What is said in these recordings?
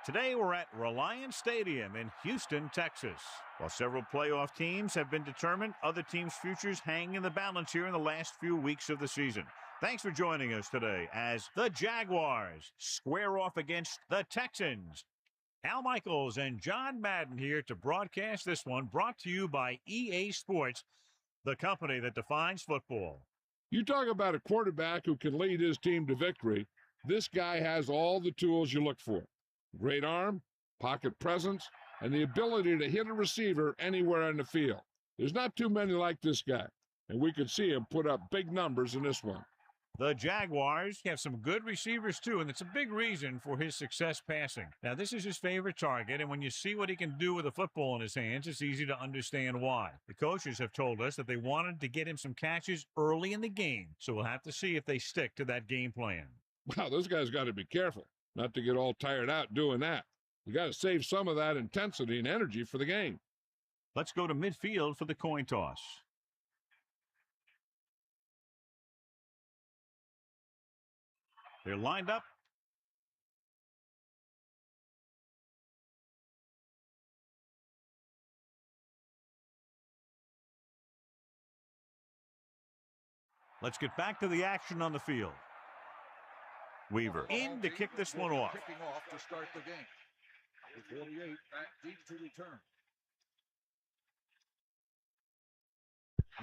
Today we're at Reliance Stadium in Houston, Texas. While several playoff teams have been determined, other teams' futures hang in the balance here in the last few weeks of the season. Thanks for joining us today as the Jaguars square off against the Texans. Al Michaels and John Madden here to broadcast this one, brought to you by EA Sports, the company that defines football. You talk about a quarterback who can lead his team to victory. This guy has all the tools you look for. Great arm, pocket presence, and the ability to hit a receiver anywhere on the field. There's not too many like this guy, and we could see him put up big numbers in this one. The Jaguars have some good receivers, too, and it's a big reason for his success passing. Now, this is his favorite target, and when you see what he can do with a football in his hands, it's easy to understand why. The coaches have told us that they wanted to get him some catches early in the game, so we'll have to see if they stick to that game plan. Wow, this guy's got to be careful not to get all tired out doing that. You got to save some of that intensity and energy for the game. Let's go to midfield for the coin toss. They're lined up. Let's get back to the action on the field. Weaver in to kick this one off. Kicking off to start the game. Number 48 back deep to return.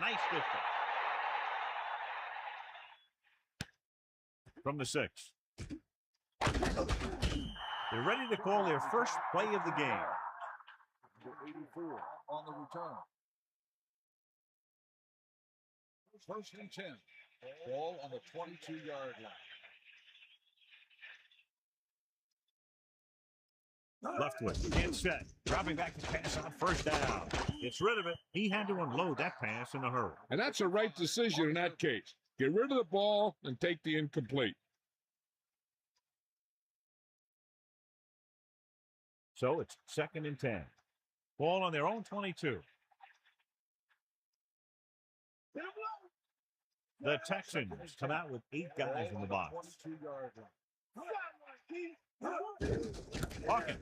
Nice distance. From the 6. They're ready to call their first play of the game. Number 84 on the return. First and 10. Ball on the 22-yard line. Left with and set. Dropping back to pass on first down. Gets rid of it. He had to unload that pass in a hurry. And that's a right decision in that case. Get rid of the ball and take the incomplete. So it's 2nd and 10. Ball on their own 22. The Texans come out with 8 guys in the box. 22-yard line. Hawkins.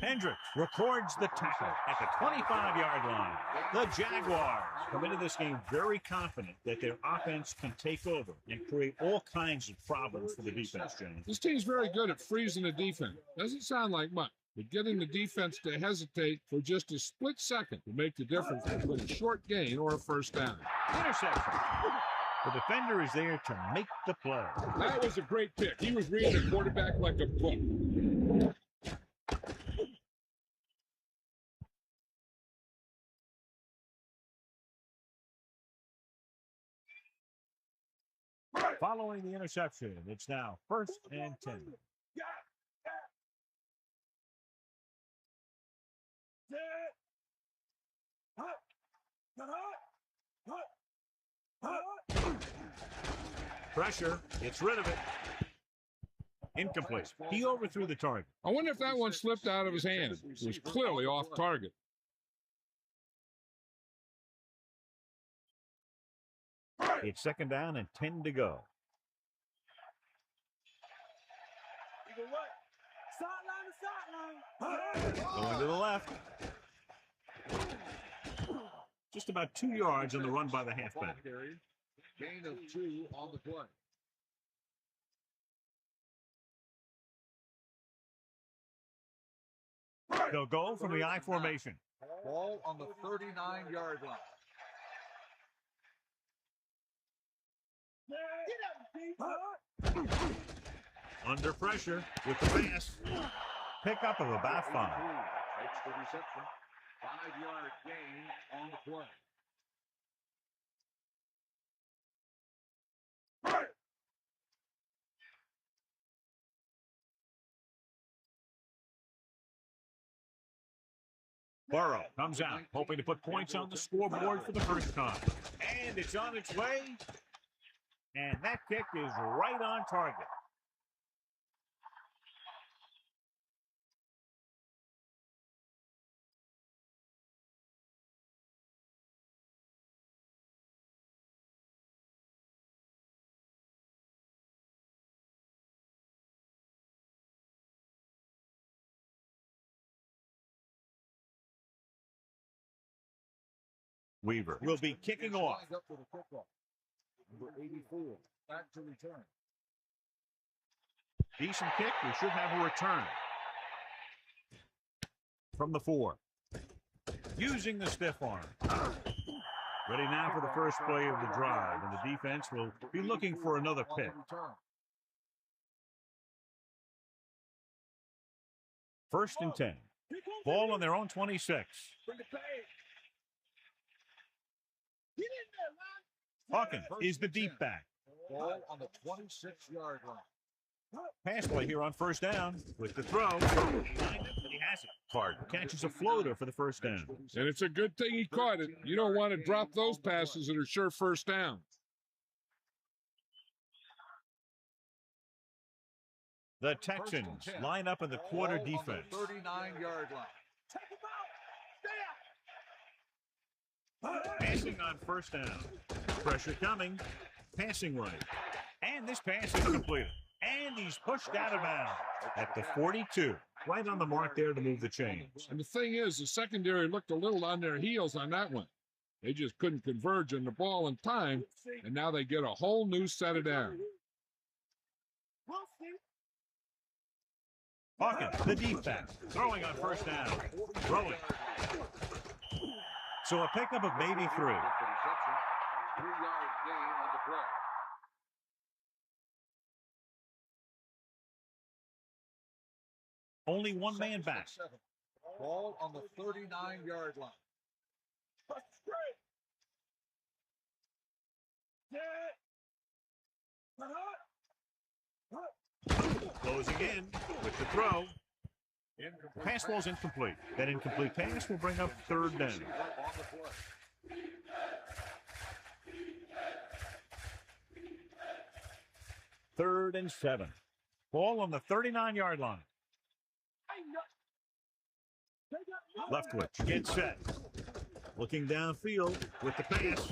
Hendricks records the tackle at the 25-yard line. The Jaguars come into this game very confident that their offense can take over and create all kinds of problems for the defense, James. This team's very good at freezing the defense. Doesn't sound like much, but getting the defense to hesitate for just a split second will make the difference between a short gain or a first down. Interception. The defender is there to make the play. That was a great pick. He was reading the quarterback like a book. Following the interception, it's now 1st and 10. Pressure, gets rid of it. Incomplete. He overthrew the target. I wonder if that one slipped out of his hand. It was clearly off target. It's 2nd down and 10 to go. Going to the left. Just about 2 yards on the run by the halfback. Gain of 2 on the play. They'll go from the I formation. Ball on the 39-yard line. Under pressure with the pass. Pickup of about 5. Makes the reception. 5-yard gain on the play. Burrow comes out, hoping to put points on the scoreboard for the first time. And it's on its way. And that kick is right on target. Weaver will be kicking off. Lined up for the kickoff. Number 84, back to return. Decent kick. We should have a return. From the 4. Using the stiff arm. Ready now for the first play of the drive, and the defense will be looking for another pick. First and 10. Ball on their own 26. Hawkins is the deep back. Ball on the 26-yard line. Pass play here on first down with the throw. He has it. Hard catches a floater for the first down. And it's a good thing he caught it. You don't want to drop those passes that are sure first down. The Texans line up in the quarter defense. 39-yard line. Passing on first down. Pressure coming. Passing right. And this pass is completed. And he's pushed out of bounds at the 42. Right on the mark there to move the chains. And the thing is, the secondary looked a little on their heels on that one. They just couldn't converge on the ball in time, and now they get a whole new set of downs. Hawkins, the deep back, throwing on first down. Throwing. So a pickup of maybe 3. 3-yard gain on the play. Only one man back. Ball on the 39-yard line. Closing in with the throw. Pass ball's incomplete. That incomplete pass will bring up third down. Third and 7. Ball on the 39-yard line. Leftwich gets set. Looking downfield with the pass.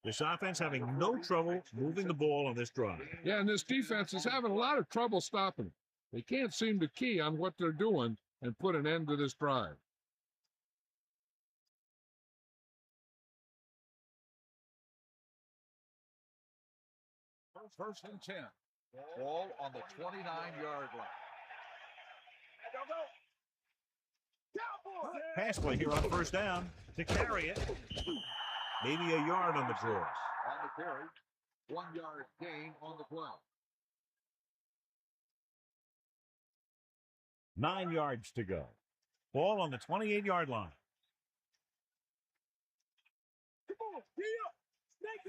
This offense having no trouble moving the ball on this drive. Yeah, and this defense is having a lot of trouble stopping it. They can't seem to key on what they're doing and put an end to this drive. First and 10. Ball on the 29-yard line. Pass play here on first down to carry it. Maybe a yard on the draw. On the carry, 1-yard gain on the play. 9 yards to go. Ball on the 28-yard line.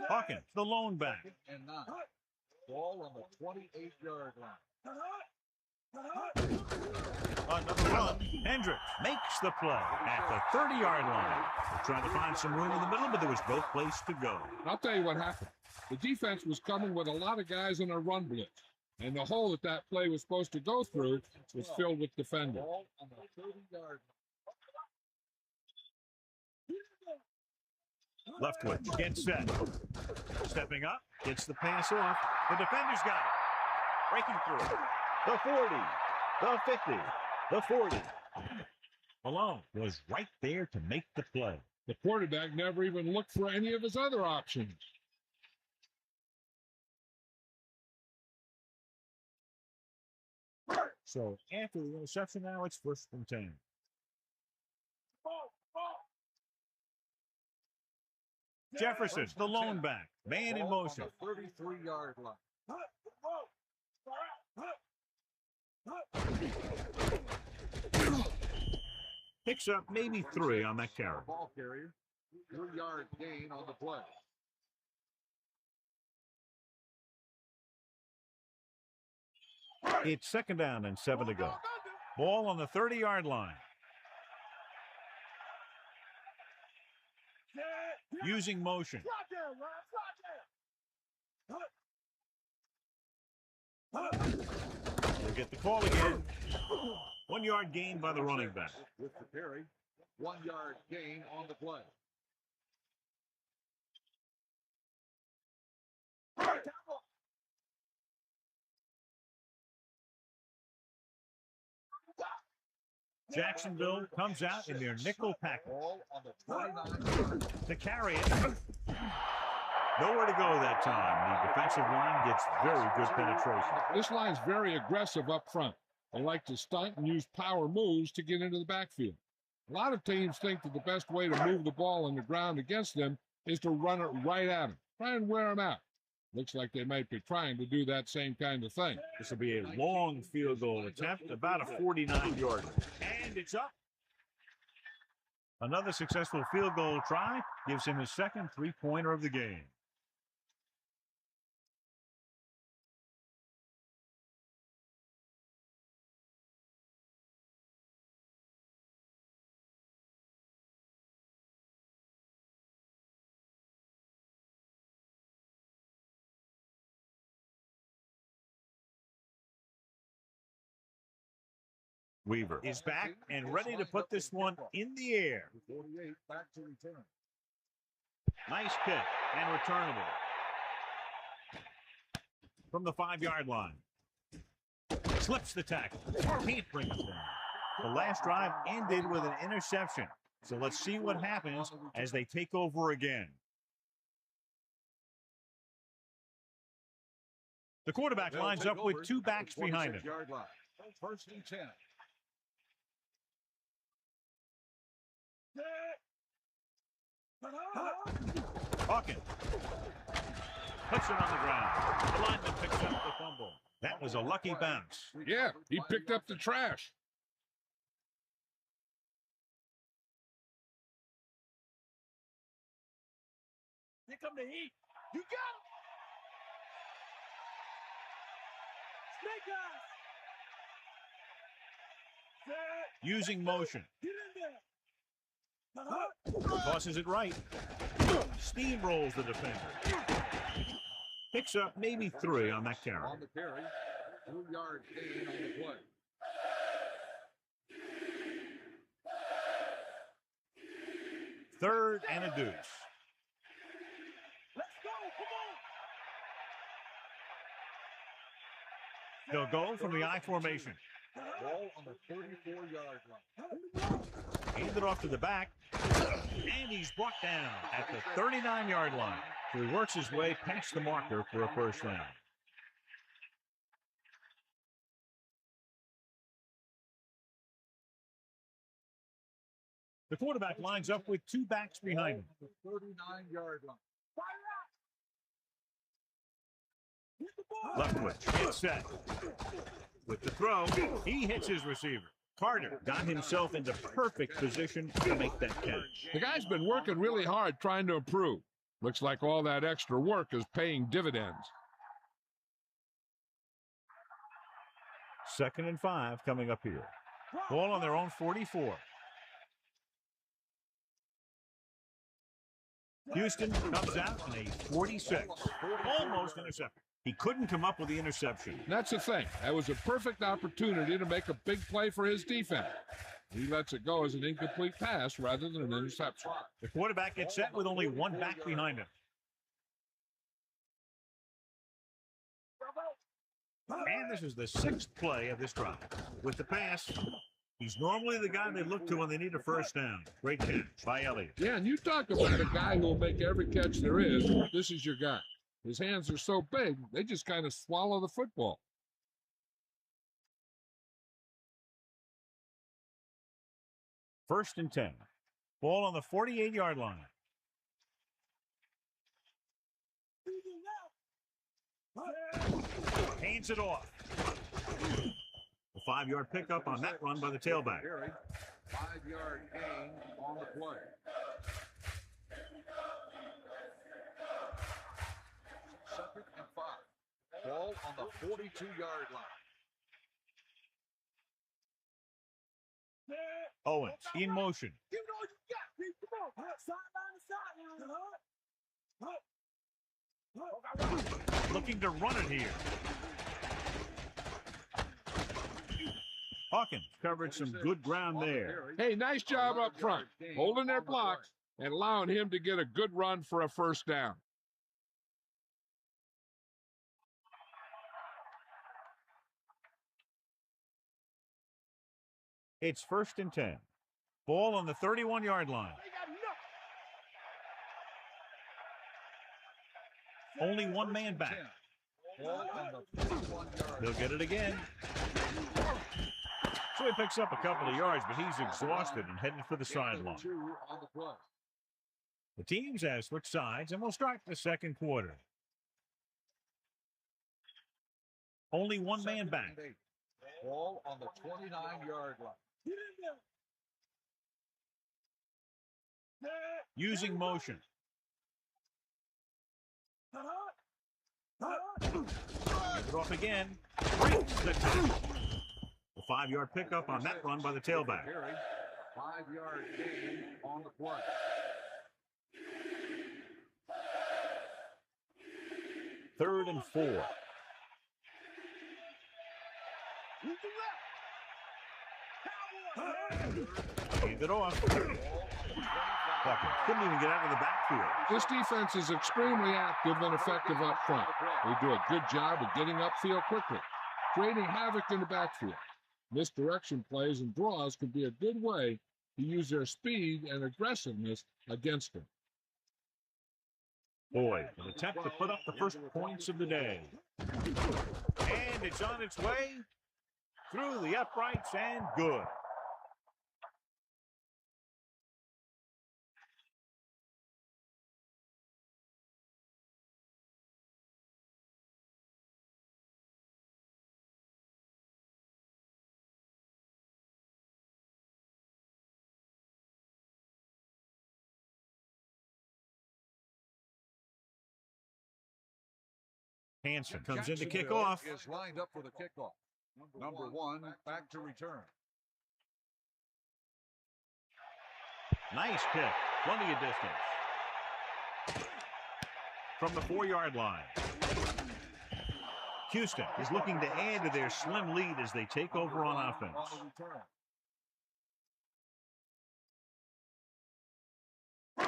Hawkins, the lone back. And 9. Ball on the 28-yard line. Another run. Hendricks makes the play at the 30-yard line. Trying to find some room in the middle, but there was no place to go. I'll tell you what happened. The defense was coming with a lot of guys in a run blitz, and the hole that play was supposed to go through was filled with defenders. Ball on the 30-yard line. Leftwich gets set. Stepping up, gets the pass off. The defender's got it. Breaking through. The 40, the 50, the 40. Malone was right there to make the play. The quarterback never even looked for any of his other options. So after the interception now, it's first and 10. Jefferson, the lone back. Man in motion. 33-yard line. Picks up maybe 3 on that carry. Ball carrier. 3-yard gain on the play. It's second down and 7 to go. Ball on the 30-yard line. Using motion. We'll get the call again. 1 yard gain by the running back. With the carry, 1-yard gain on the play. Jacksonville comes out in their nickel package. Ball on the 29-yard line. To carry it. Nowhere to go that time. The defensive line gets very good penetration. This line's very aggressive up front. They like to stunt and use power moves to get into the backfield. A lot of teams think that the best way to move the ball on the ground against them is to run it right at them. Try and wear them out. Looks like they might be trying to do that same kind of thing. This will be a long field goal attempt, about a 49-yard. And it's up. Another successful field goal try gives him his second three-pointer of the game. Weaver is back and ready to put this one in the air. 48 back to return. Nice kick and returnable. From the 5-yard line. Slips the tackle. Can't bring it down. The last drive ended with an interception. So let's see what happens as they take over again. The quarterback lines up with two backs behind him. First and 10. Hawkins puts it on the ground. The lineman picks up the fumble. That was a lucky bounce. Yeah, he picked up the trash. Here come the heat. You got him. Snake eyes. Using motion. Get in there. Tosses it right. Steamrolls the defender. Picks up maybe 3 on that carry. On the carry, 2-yard gain on the play. Third and a deuce. Let's go. Come on. They'll go from the I formation. Ball on the 34-yard line. Hands it off to the back. And he's brought down at the 39-yard line. So he works his way past the marker for a first down. The quarterback lines up with two backs behind him. The 39-yard line. Left twitch. Get set. With the throw, he hits his receiver. Carter got himself into perfect position to make that catch. The guy's been working really hard trying to improve. Looks like all that extra work is paying dividends. 2nd and 5 coming up here. Ball on their own 44. Houston comes out in a 46. Almost intercepted. He couldn't come up with the interception. That's the thing. That was a perfect opportunity to make a big play for his defense. He lets it go as an incomplete pass rather than an interception. The quarterback gets set with only one back behind him. And this is the 6th play of this drive. With the pass, he's normally the guy they look to when they need a first down. Great catch by Elliott. Yeah, and you talk about a guy who will make every catch there is. This is your guy. His hands are so big, they just kind of swallow the football. First and 10. Ball on the 48-yard line. Hands it off. A 5-yard pickup on that run by the tailback. 5-yard gain on the play. Second and 5. Ball on the 42-yard line. Owens in motion. Give it all you got, Pete. Come on. Sideline to sideline. Looking to run it here. Hawkins covered some good ground there. Hey, nice job up front, holding their blocks and allowing him to get a good run for a first down. It's 1st and 10. Ball on the 31-yard line. Only one man back. Ball on the 41-yard He'll get it again. So he picks up a couple of yards, but he's exhausted and headed for the sideline. on the play. The teams have switched sides, and we'll start the second quarter. Only one man back. Ball on the 29-yard line. Using motion. Give it off again. Breaks the tackle. The 5-yard pickup on that run by the tailback. 5-yard gain on the play. Third and 4. Hand it off. Bucket couldn't even get out of the backfield. This defense is extremely active and effective up front. They do a good job of getting upfield quickly, creating havoc in the backfield. Misdirection plays and draws can be a good way to use their speed and aggressiveness against them. Boyd, an attempt to put up the first points of the day. And it's on its way through the uprights and good. Hansen comes in to kick off. Is lined up for the kickoff. Number 1, back to return. Nice kick. Plenty of distance. From the 4-yard line. Houston is looking to add to their slim lead as they take over on offense.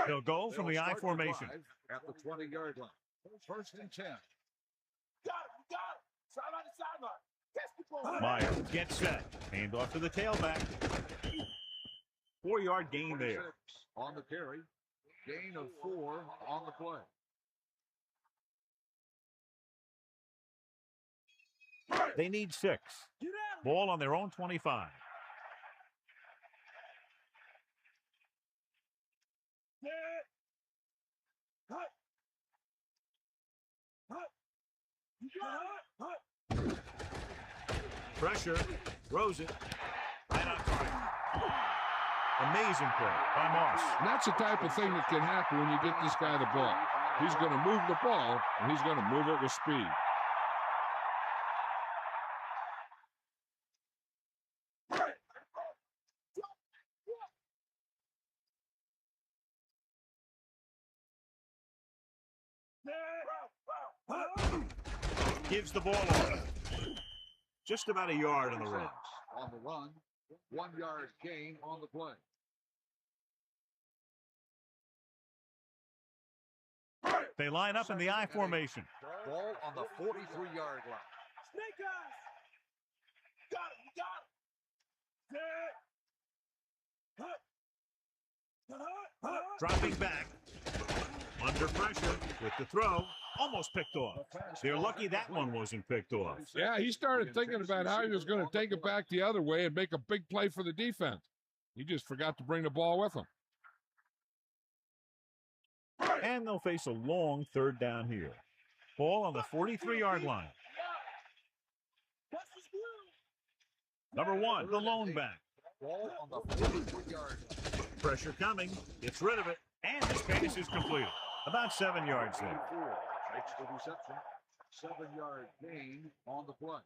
They'll go from the I formation. At the 20-yard line. 1st and 10. Myers gets set. Hand off to the tailback. 4-yard gain there. On the carry. Gain of 4 on the play. They need 6. Ball on their own 25. Pressure. Throws it. Right on target. Amazing play by Moss. And that's the type of thing that can happen when you get this guy the ball. He's going to move the ball, and he's going to move it with speed. Gives the ball away. Just about a yard on the run. On the run, 1-yard gain on the play. They line up in the I formation. Ball on the 43-yard line. Snake eyes. Got it. Dropping back. Under pressure with the throw. Almost picked off. They're lucky that one wasn't picked off. Yeah, he started thinking about how he was going to take it back the other way and make a big play for the defense. He just forgot to bring the ball with him. And they'll face a long 3rd down here. Ball on the 43-yard line. Number 1, the lone back. Ball on the 43-yard line. Pressure coming. Gets rid of it. And this pass is completed. About 7 yards there. Makes the reception. 7-yard gain on the play.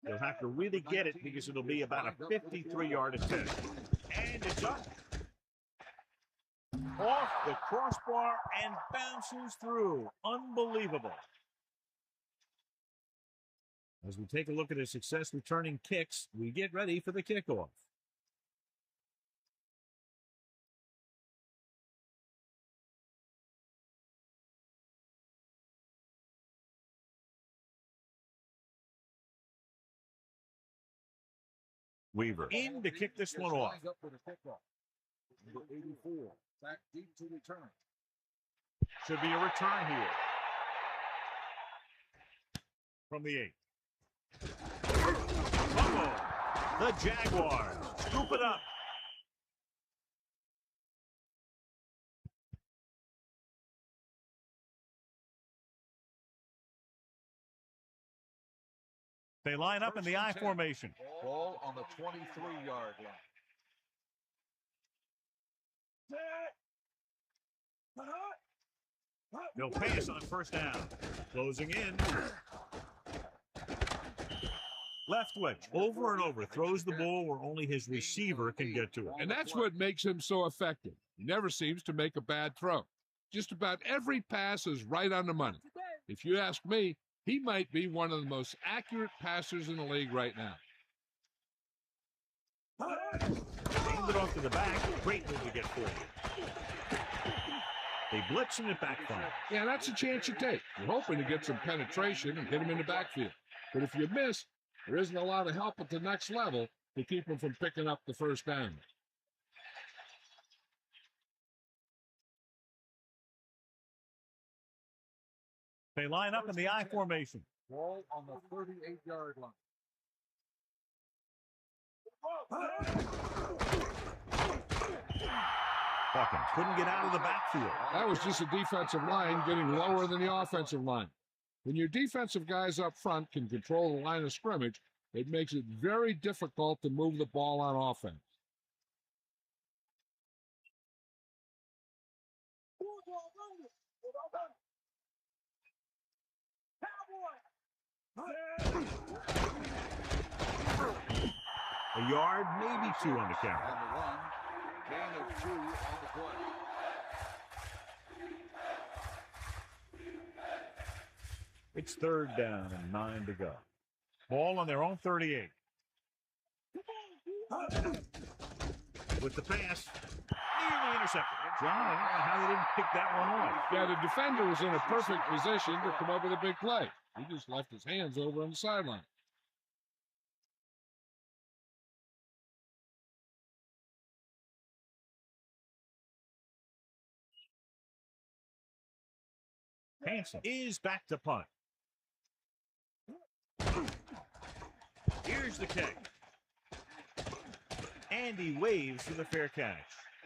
They'll have to really get it because it'll be about a 53-yard attempt. And it's up. Off the crossbar and bounces through. Unbelievable. As we take a look at his success returning kicks, we get ready for the kickoff. Weaver in to kick this one off. Up for the kickoff. Number 84, back deep to return. Should be a return here. From the 8. Fumble. The Jaguars scoop it up. They line up in the I formation. Ball on the 23-yard line. They'll pass on first down. Closing in. Left wedge, over and over, throws the ball where only his receiver can get to it. And that's what makes him so effective. He never seems to make a bad throw. Just about every pass is right on the money. If you ask me, he might be one of the most accurate passers in the league right now. Hand it off to the back. Great move to get forward. They blitz and it backfire. Yeah, that's a chance you take. You're hoping to get some penetration and hit him in the backfield. But if you miss, there isn't a lot of help at the next level to keep him from picking up the first down. They line up in the I formation. Ball on the 38-yard line. Hawkins couldn't get out of the backfield. That was just a defensive line getting lower than the offensive line. When your defensive guys up front can control the line of scrimmage, it makes it very difficult to move the ball on offense. A yard, maybe 2 on the carry. On the run, gain of 2 on the play. It's 3rd down and 9 to go. Ball on their own 38. With the pass, nearly intercepted. John, I don't know how they didn't pick that one off. Yeah, the defender was in a perfect position to come up with a big play. He just left his hands over on the sideline. Hanson is back to punt. Here's the kick. And he waves for the fair catch.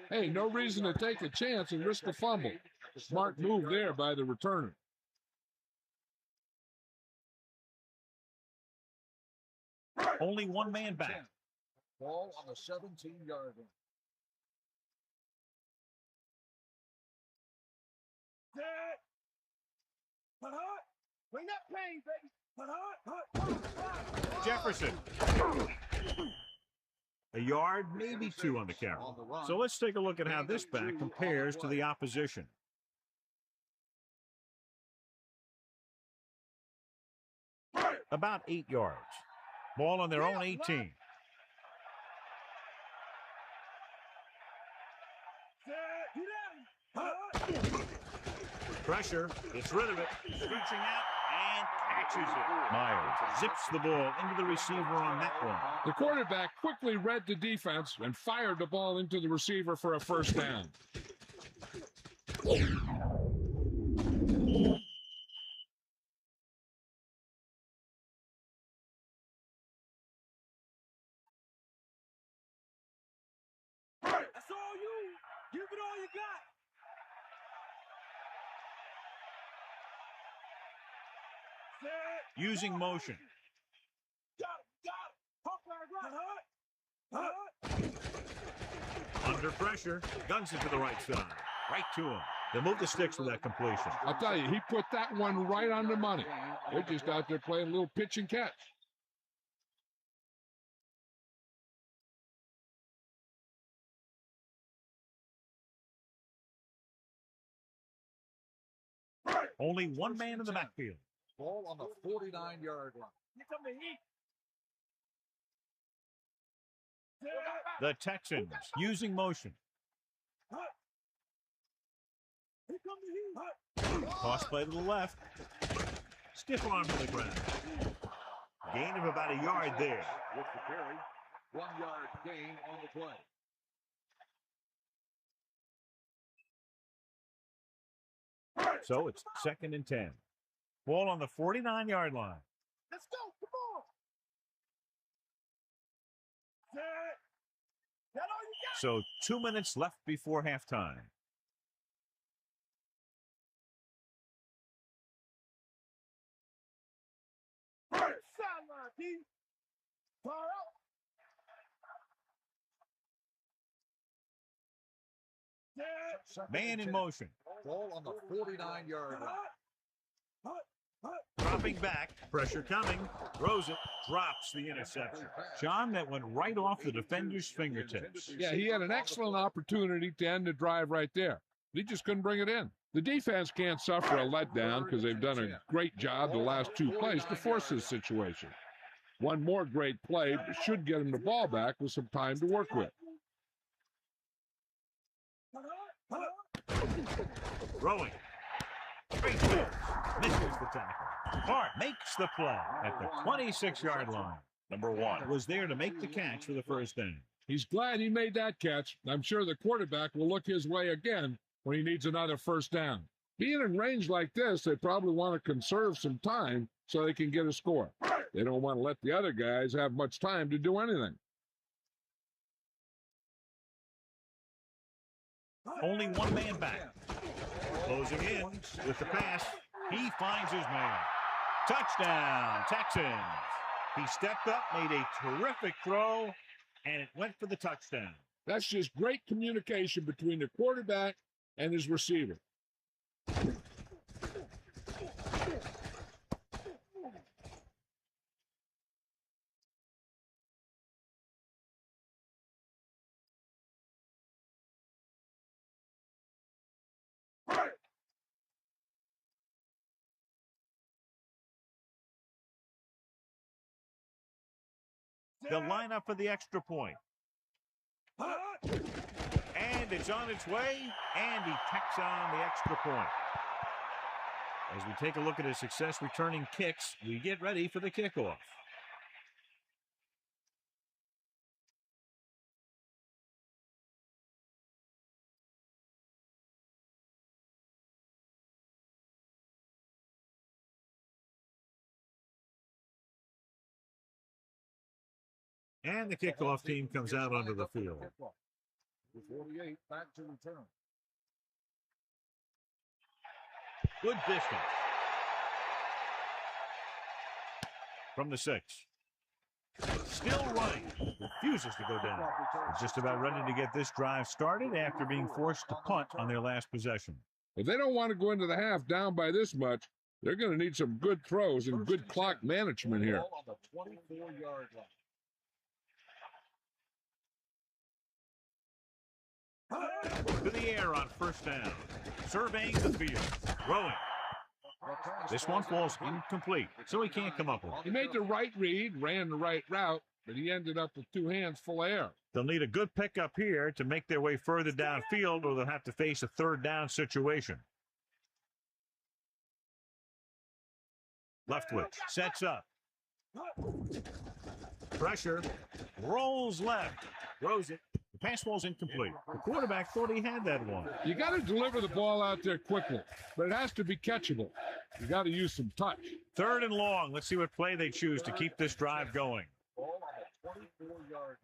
Hey, no reason to take a chance and risk a fumble. Smart move there by the returner. Only one man back. Ball on the 17-yard line. Bring that pain, baby. Jefferson. A yard, maybe 2 on the carry. So let's take a look at how this back compares to the opposition. About 8 yards. Ball on their own 18. Pressure, gets rid of it, reaching out and catches it. Myers zips the ball into the receiver on that one. The quarterback quickly read the defense and fired the ball into the receiver for a first down. That's all you. Give it all you got. Using motion. Under pressure, guns it to the right side. Right to him. They'll move the sticks with that completion. I'll tell you, he put that one right on the money. They're just out there playing a little pitch and catch. Only one man in the backfield. Ball on the 49-yard line. Here come the heat. The Texans using motion. Here come the heat. Toss play to the left. Stiff arm to the ground. Gain of about a yard there. With the carry, 1 yard gain on the play. So it's 2nd and 10. Ball on the 49-yard line. Let's go. Come on. That all you So 2 minutes left before halftime. got? Sideline, D. Far out. Man in motion. Ball on the 49-yard line. Dropping back. Pressure coming. Throws it. Drops the interception. John, that went right off the defender's fingertips. Yeah, he had an excellent opportunity to end the drive right there. He just couldn't bring it in. The defense can't suffer a letdown because they've done a great job the last 2 plays to force this situation. One more great play should get him the ball back with some time to work with. Throwing. Great pitch. Misses the tackle. Hart makes the play at the 26-yard line. Number 1 was there to make the catch for the first down. He's glad he made that catch. I'm sure the quarterback will look his way again when he needs another first down. Being in range like this, they probably want to conserve some time so they can get a score. They don't want to let the other guys have much time to do anything. Only one man back. Closing in with the pass. He finds his man. Touchdown, Texans. He stepped up, made a terrific throw, and it went for the touchdown. That's just great communication between the quarterback and his receiver. They'll line up for the extra point. And it's on its way, and he tacks on the extra point. As we take a look at his success returning kicks, we get ready for the kickoff. And the kickoff team comes out onto the field. With 48 back to return. Good distance. From the 6. Still running. Refuses to go down. They're just about ready to get this drive started after being forced to punt on their last possession. If they don't want to go into the half down by this much, they're going to need some good throws and good clock management here. Ball on the 24-yard line. To the air on first down. Surveying the field. Throwing. This one falls incomplete, so he can't come up with it. He made the right read, ran the right route, but he ended up with 2 hands full of air. They'll need a good pickup here to make their way further downfield, or they'll have to face a third down situation. Leftwich sets up. Pressure. Rolls left. Throws it. The pass falls incomplete. The quarterback thought he had that one. You got to deliver the ball out there quickly, but it has to be catchable. You got to use some touch. 3rd and long. Let's see what play they choose to keep this drive going. Ball on the 24-yard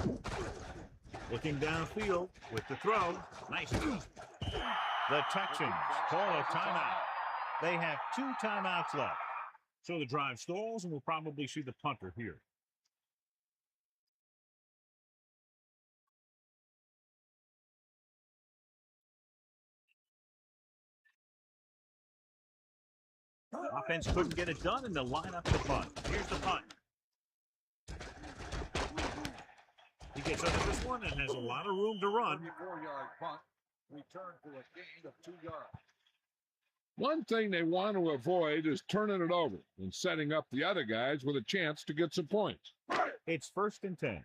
line. Looking downfield with the throw. Nice. The Texans call a timeout. They have 2 timeouts left. So the drive stalls, and we'll probably see the punter here. Offense couldn't get it done, and they'll line up the punt. Here's the punt. He gets under this one and has a lot of room to run. 24-yard punt. Return for a gain of 2 yards. One thing they want to avoid is turning it over and setting up the other guys with a chance to get some points. It's 1st and 10.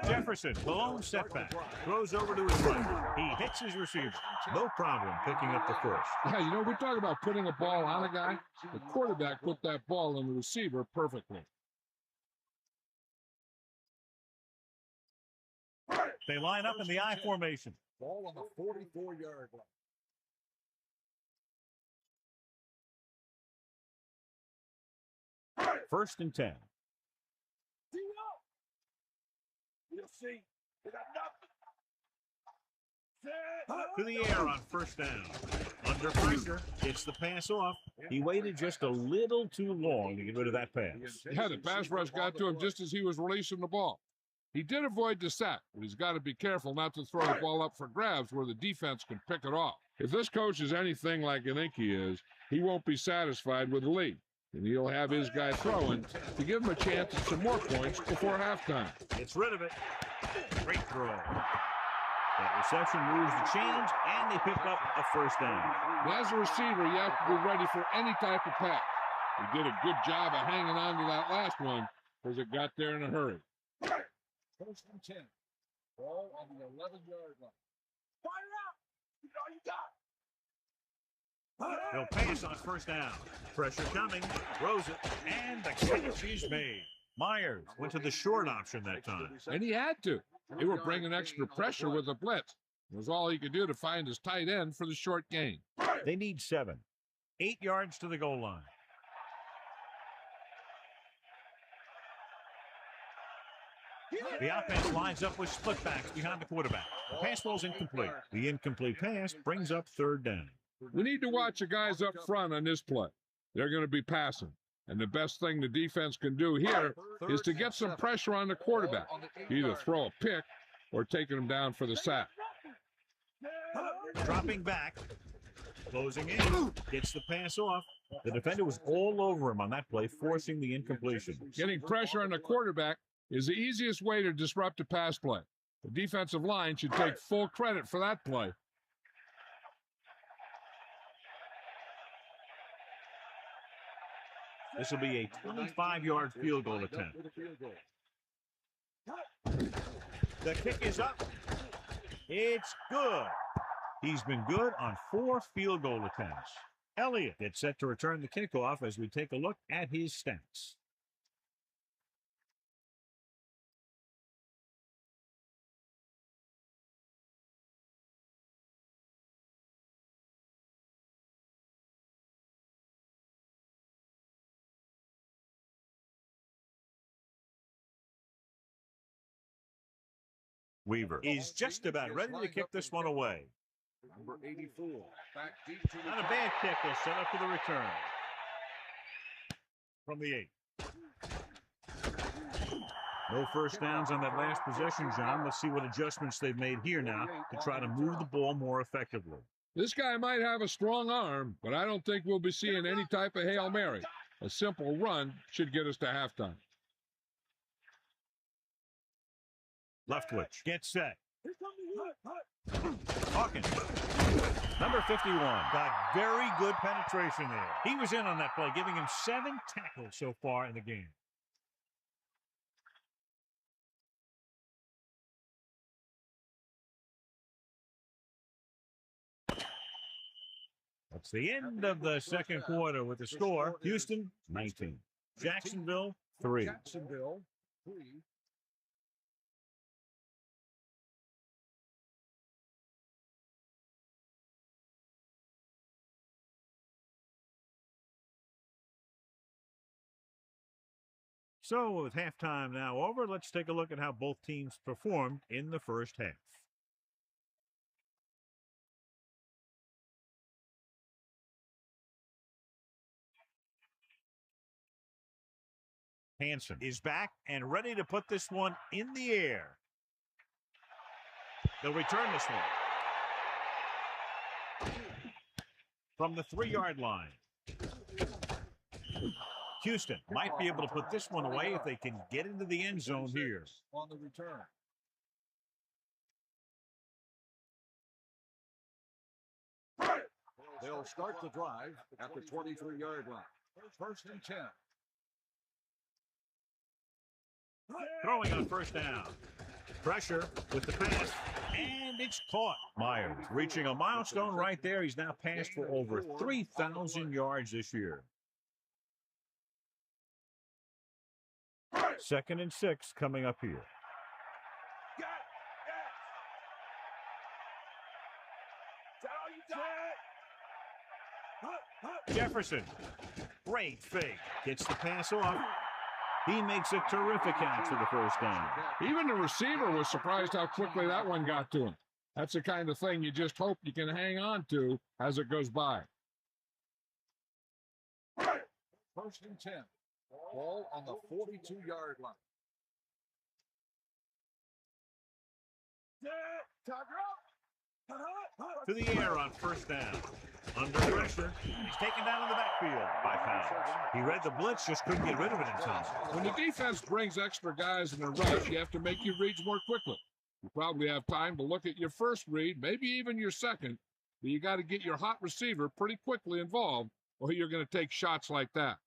Jefferson, the lone setback, throws over to his right. He hits his receiver. No problem picking up the first. Yeah, you know, we talk about putting a ball on a guy. The quarterback put that ball on the receiver perfectly. They line up in the I formation. Ball on the 44-yard line. First and 10. You'll see. They got nothing. To the air on first down. Under pressure, gets the pass off. He waited just a little too long to get rid of that pass. Yeah, the pass rush got to him just as he was releasing the ball. He did avoid the sack, but he's got to be careful not to throw the ball up for grabs where the defense can pick it off. If this coach is anything like I think he is, he won't be satisfied with the lead, and he'll have his guy throwing to give him a chance at some more points before halftime. Gets rid of it. Great throw. That reception moves the chains, and they pick up a first down. As a receiver, you have to be ready for any type of pass. He did a good job of hanging on to that last one because it got there in a hurry. First and 10. Ball on the 11-yard line. Fire out. You know you got it. He'll pass on first down. Pressure coming. Throws it, and the catch is made. Myers went to the short option that time. And he had to. They were bringing extra pressure with a blitz. It was all he could do to find his tight end for the short gain. They need 7. 8 yards to the goal line. The offense lines up with split backs behind the quarterback. The pass ball's incomplete. The incomplete pass brings up third down. We need to watch the guys up front on this play. They're going to be passing. And the best thing the defense can do here is to get some pressure on the quarterback. Either throw a pick or taking him down for the sack. Dropping back. Closing in. Gets the pass off. The defender was all over him on that play, forcing the incompletion. Getting pressure on the quarterback is the easiest way to disrupt a pass play. The defensive line should take full credit for that play. This will be a 25-yard field goal attempt. The kick is up. It's good. He's been good on 4 field goal attempts. Elliott gets set to return the kickoff as we take a look at his stats. Weaver is just about ready to kick this one away. Number 84. Back deep to the Not a bad kick. They'll set up for the return. From the 8. No first downs on that last possession, John. Let's see what adjustments they've made here now to try to move the ball more effectively. This guy might have a strong arm, but I don't think we'll be seeing any type of Hail Mary. A simple run should get us to halftime. Leftwich gets set. Hawkins, number 51, got very good penetration there. He was in on that play, giving him 7 tackles so far in the game. That's the end of the second quarter with the score. Houston, 19. Jacksonville, 3. Jacksonville, 3. So with halftime now over, let's take a look at how both teams performed in the first half. Hansen is back and ready to put this one in the air. They'll return this one from the 3-yard line. Houston might be able to put this one away if they can get into the end zone here. On the return. They'll start the drive at the 23-yard line. First and 10. Throwing on first down. Pressure with the pass, and it's caught. Myers reaching a milestone right there. He's now passed for over 3,000 yards this year. 2nd and 6 coming up here. Jefferson, great fake, gets the pass off. He makes a terrific catch for the first down. Even the receiver was surprised how quickly that one got to him. That's the kind of thing you just hope you can hang on to as it goes by. 1st and 10. Ball on the 42-yard line. To the air on 1st down. Under pressure. He's taken down in the backfield by Powers. He read the blitz, just couldn't get rid of it in time. When the defense brings extra guys in a rush, you have to make your reads more quickly. You probably have time to look at your first read, maybe even your second, but you got to get your hot receiver pretty quickly involved, or you're going to take shots like that.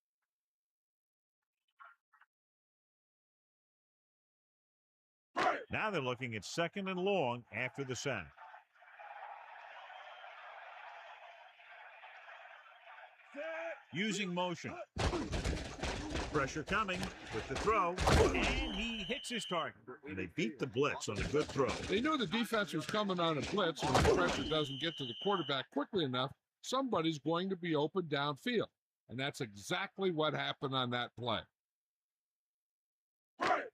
Now they're looking at 2nd and long after the sack. Using motion. Pressure coming with the throw, and he hits his target. And they beat the blitz on a good throw. They knew the defense was coming on a blitz, and when the pressure doesn't get to the quarterback quickly enough, somebody's going to be open downfield. And that's exactly what happened on that play.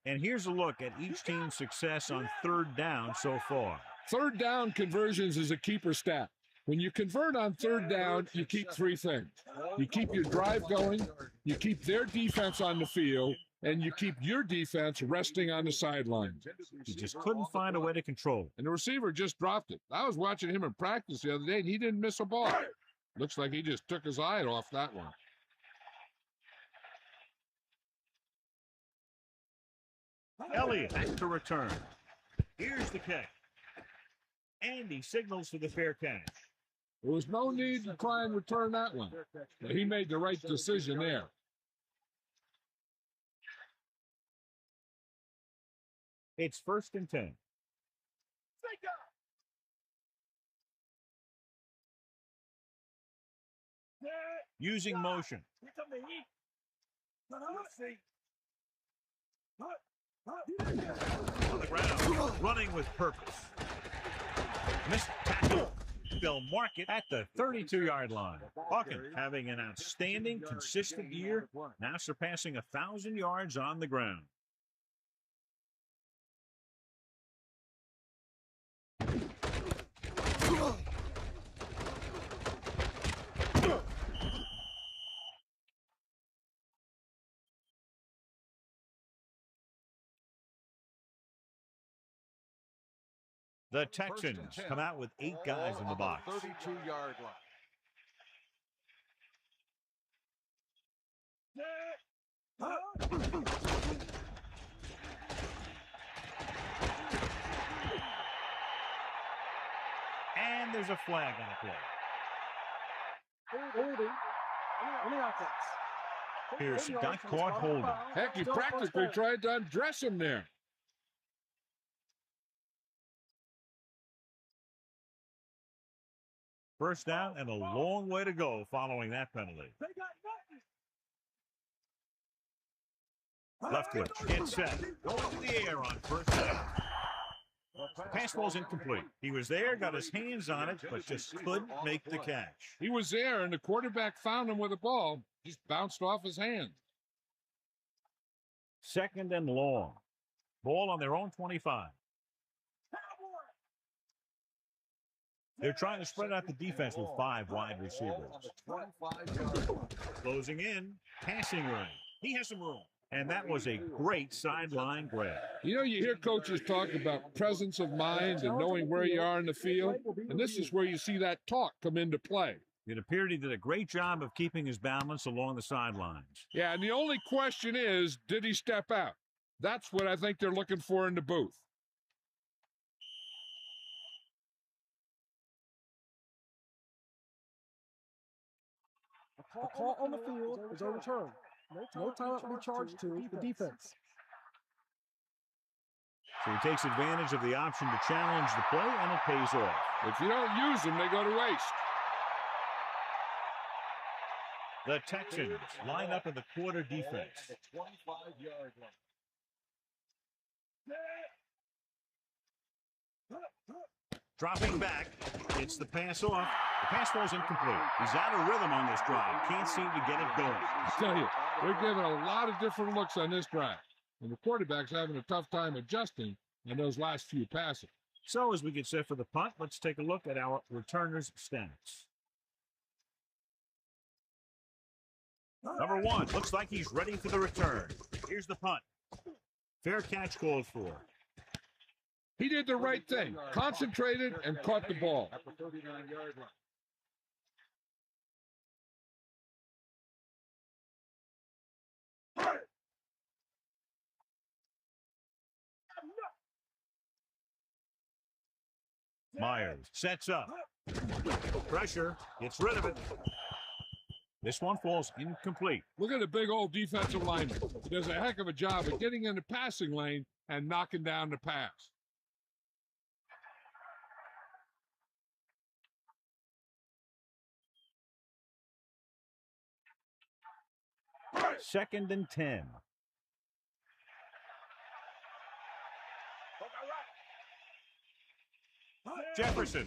And here's a look at each team's success on 3rd down so far. 3rd down conversions is a keeper stat. When you convert on 3rd down, you keep 3 things. You keep your drive going, you keep their defense on the field, and you keep your defense resting on the sidelines. He just couldn't find a way to control it. And the receiver just dropped it. I was watching him in practice the other day, and he didn't miss a ball. Looks like he just took his eye off that one. Elliott back to return. Here's the kick. And he signals for the fair catch. There was no need to try and return that one. But he made the right decision there. It's 1st and 10. Using motion. On the ground, running with purpose. Missed tackle. They'll mark it at the 32-yard line. Hawkins having an outstanding, consistent year, now surpassing 1,000 yards on the ground. The Texans come out with 8 guys in the box. 32-yard line. And there's a flag on the play. Holding. On the offense. Here's got caught holding. Heck, he practically tried to undress him there. First down and a long way to go following that penalty. Leftwich gets set. Going to the air on 1st down. Pass ball's incomplete. He was there, got his hands on it, but just couldn't make the catch. He was there, and the quarterback found him with the ball. Just bounced off his hand. 2nd and long. Ball on their own 25. They're trying to spread out the defense with 5 wide receivers. Closing in, passing lane. He has some room. And that was a great sideline grab. You know, you hear coaches talk about presence of mind and knowing where you are in the field, and this is where you see that talk come into play. It appeared he did a great job of keeping his balance along the sidelines. Yeah, and the only question is, did he step out? That's what I think they're looking for in the booth. The call on the field is a return. No timeout will be charged to the defense. So he takes advantage of the option to challenge the play, and it pays off. If you don't use them, they go to waste. The Texans line up in the quarter defense. 25-yard line. Dropping back, gets the pass off. The pass ball's incomplete. He's out of rhythm on this drive. Can't seem to get it going. I tell you, they're giving a lot of different looks on this drive. And the quarterback's having a tough time adjusting on those last few passes. So as we get set for the punt, let's take a look at our returners' stats. Number 1, looks like he's ready for the return. Here's the punt. Fair catch called for. He did the right thing, concentrated and caught the ball. At the 39-yard line. Myers sets up. Pressure, gets rid of it. This one falls incomplete. Look at the big old defensive lineman. He does a heck of a job of getting in the passing lane and knocking down the pass. Second and 10. Jefferson,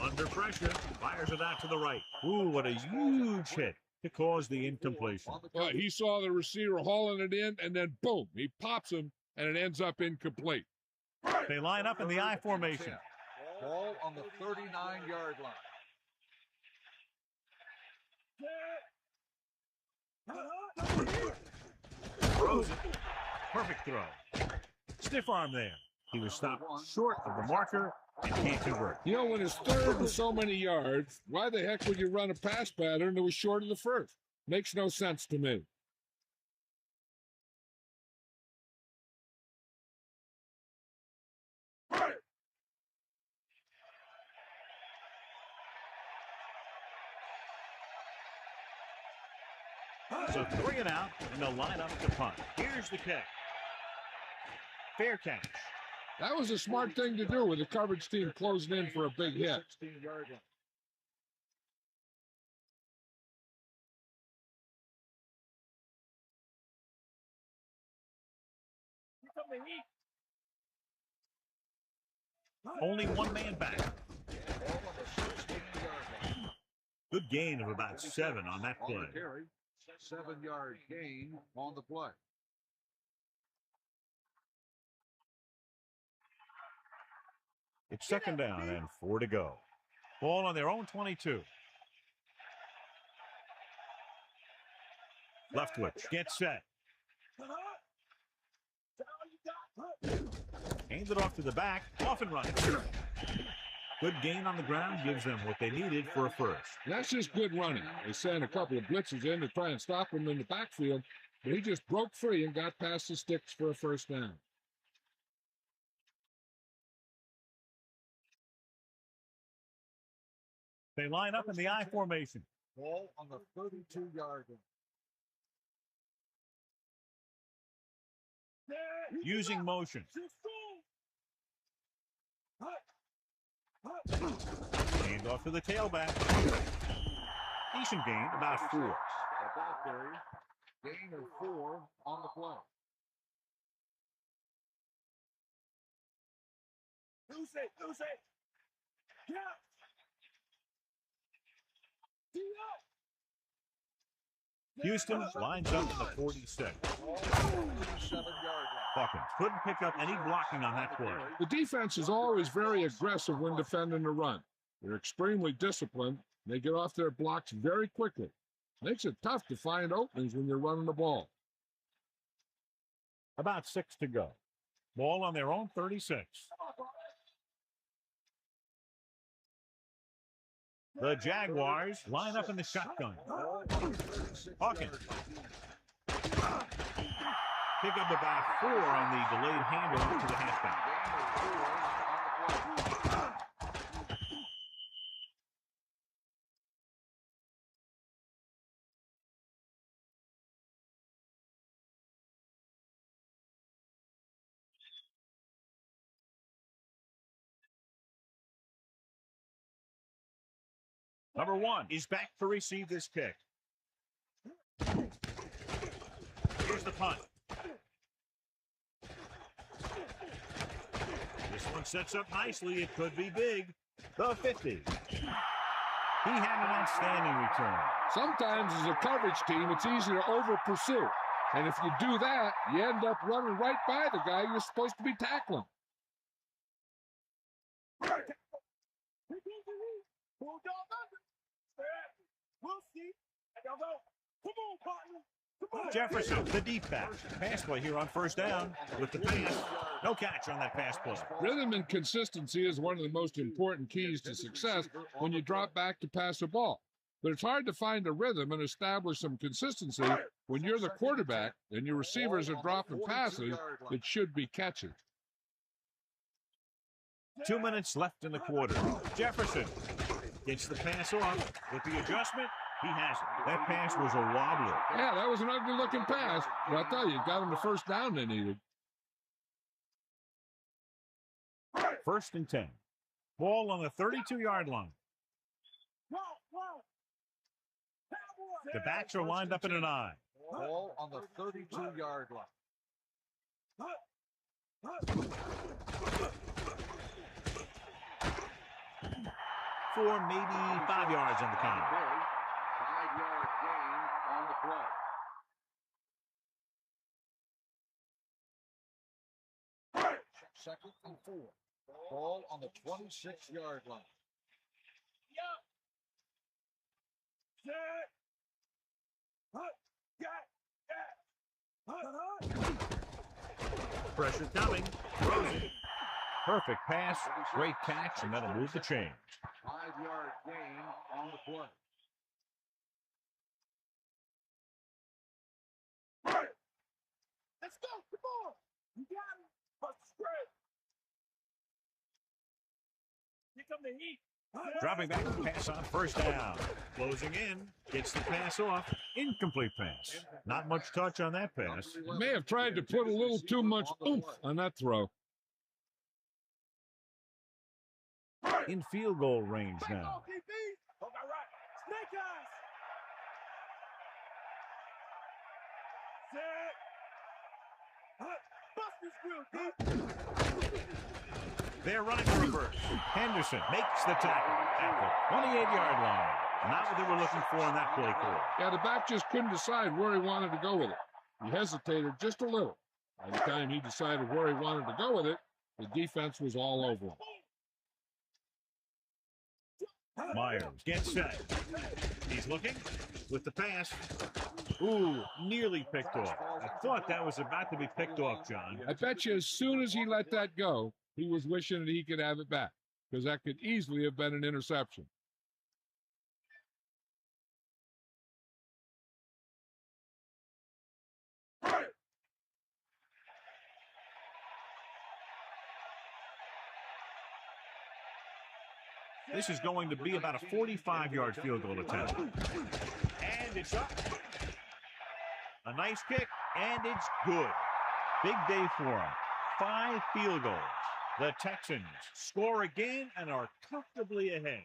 under pressure, fires it out to the right. Ooh, what a huge hit to cause the incompletion. He saw the receiver hauling it in, and then boom, he pops him, and it ends up incomplete. They line up in the I formation. Ball on the 39-yard line. Throws it. Perfect throw. Stiff arm there. He was stopped short of the marker and can't convert. You know, when it's third and so many yards, why the heck would you run a pass pattern that was short of the first? Makes no sense to me. So 3 and out, and they'll line up to punt. Here's the kick. Fair catch. That was a smart thing to do with the coverage team closing in for a big hit. 16-yard line. Only one man back. Ball on the 16-yard line. Good gain of about 7 on that On play. the carry, 7-yard gain on the play. It's second down and 4 to go. Ball on their own 22. Leftwich gets set. Hands it off to the back. Off and running. Good gain on the ground gives them what they needed for a first. That's just good running. They sent a couple of blitzes in to try and stop him in the backfield, but he just broke free and got past the sticks for a first down. They line up in the I formation. Ball on the 32-yard line. Using motion. Hand off to the tailback. Decent gain, about 4. At that carry, gain of 4 on the play. Lose it. Yeah. Houston lines up in the 46. 37-yard line. Hawkins couldn't pick up any blocking on that play. The defense is always very aggressive when defending the run. They're extremely disciplined. They get off their blocks very quickly. Makes it tough to find openings when you're running the ball. About 6 to go. Ball on their own 36. The Jaguars line up in the shotgun. Hawkins. Pick up about 4 on the delayed handoff to the halfback. Number 1 is back to receive this kick. Here's the punt. This one sets up nicely. It could be big. The 50. He had an outstanding return. Sometimes as a coverage team, it's easy to over-pursue. And if you do that, you end up running right by the guy you're supposed to be tackling. We'll see. Come on, partner. Jefferson, the deep back. Pass play here on first down with the pass. No catch on that pass play. Rhythm and consistency is one of the most important keys to success when you drop back to pass a ball. But it's hard to find a rhythm and establish some consistency when you're the quarterback and your receivers are dropping passes that should be catches. 2 minutes left in the quarter. Jefferson gets the pass off with the adjustment. He has it. That pass was a wobbler. Yeah, that was an ugly-looking pass, but I'll tell you, it got them the first down they needed. 1st and 10. Ball on the 32-yard line. The backs are lined up in an I. Ball on the 32-yard line. 4, maybe 5 yards on the count. 5-yard gain on the play. Second and 4. Ball on the 26-yard line. Pressure coming. Throws it. Perfect pass. Great catch, and that'll move the chain. 5-yard gain on the play. Let's go. Come on. You got it. Straight. Here come the heat. Dropping back to pass on first down. Closing in. Gets the pass off. Incomplete pass. Not much touch on that pass. He may have tried to put a little too much oomph on that throw. In field goal range now. Snake eyes. Bust this grill, They're running the reverse. Henderson makes the tackle at the 28-yard line. Not what they were looking for in that play call. Yeah, the back just couldn't decide where he wanted to go with it. He hesitated just a little. By the time he decided where he wanted to go with it, the defense was all over him. Myers gets set. He's looking with the pass. Ooh, nearly picked off. I thought that was about to be picked off, John. I bet you as soon as he let that go, he was wishing that he could have it back, because that could easily have been an interception. This is going to be about a 45-yard field goal attempt. And it's up. A nice kick, and it's good. Big day for him. 5 field goals. The Texans score again and are comfortably ahead.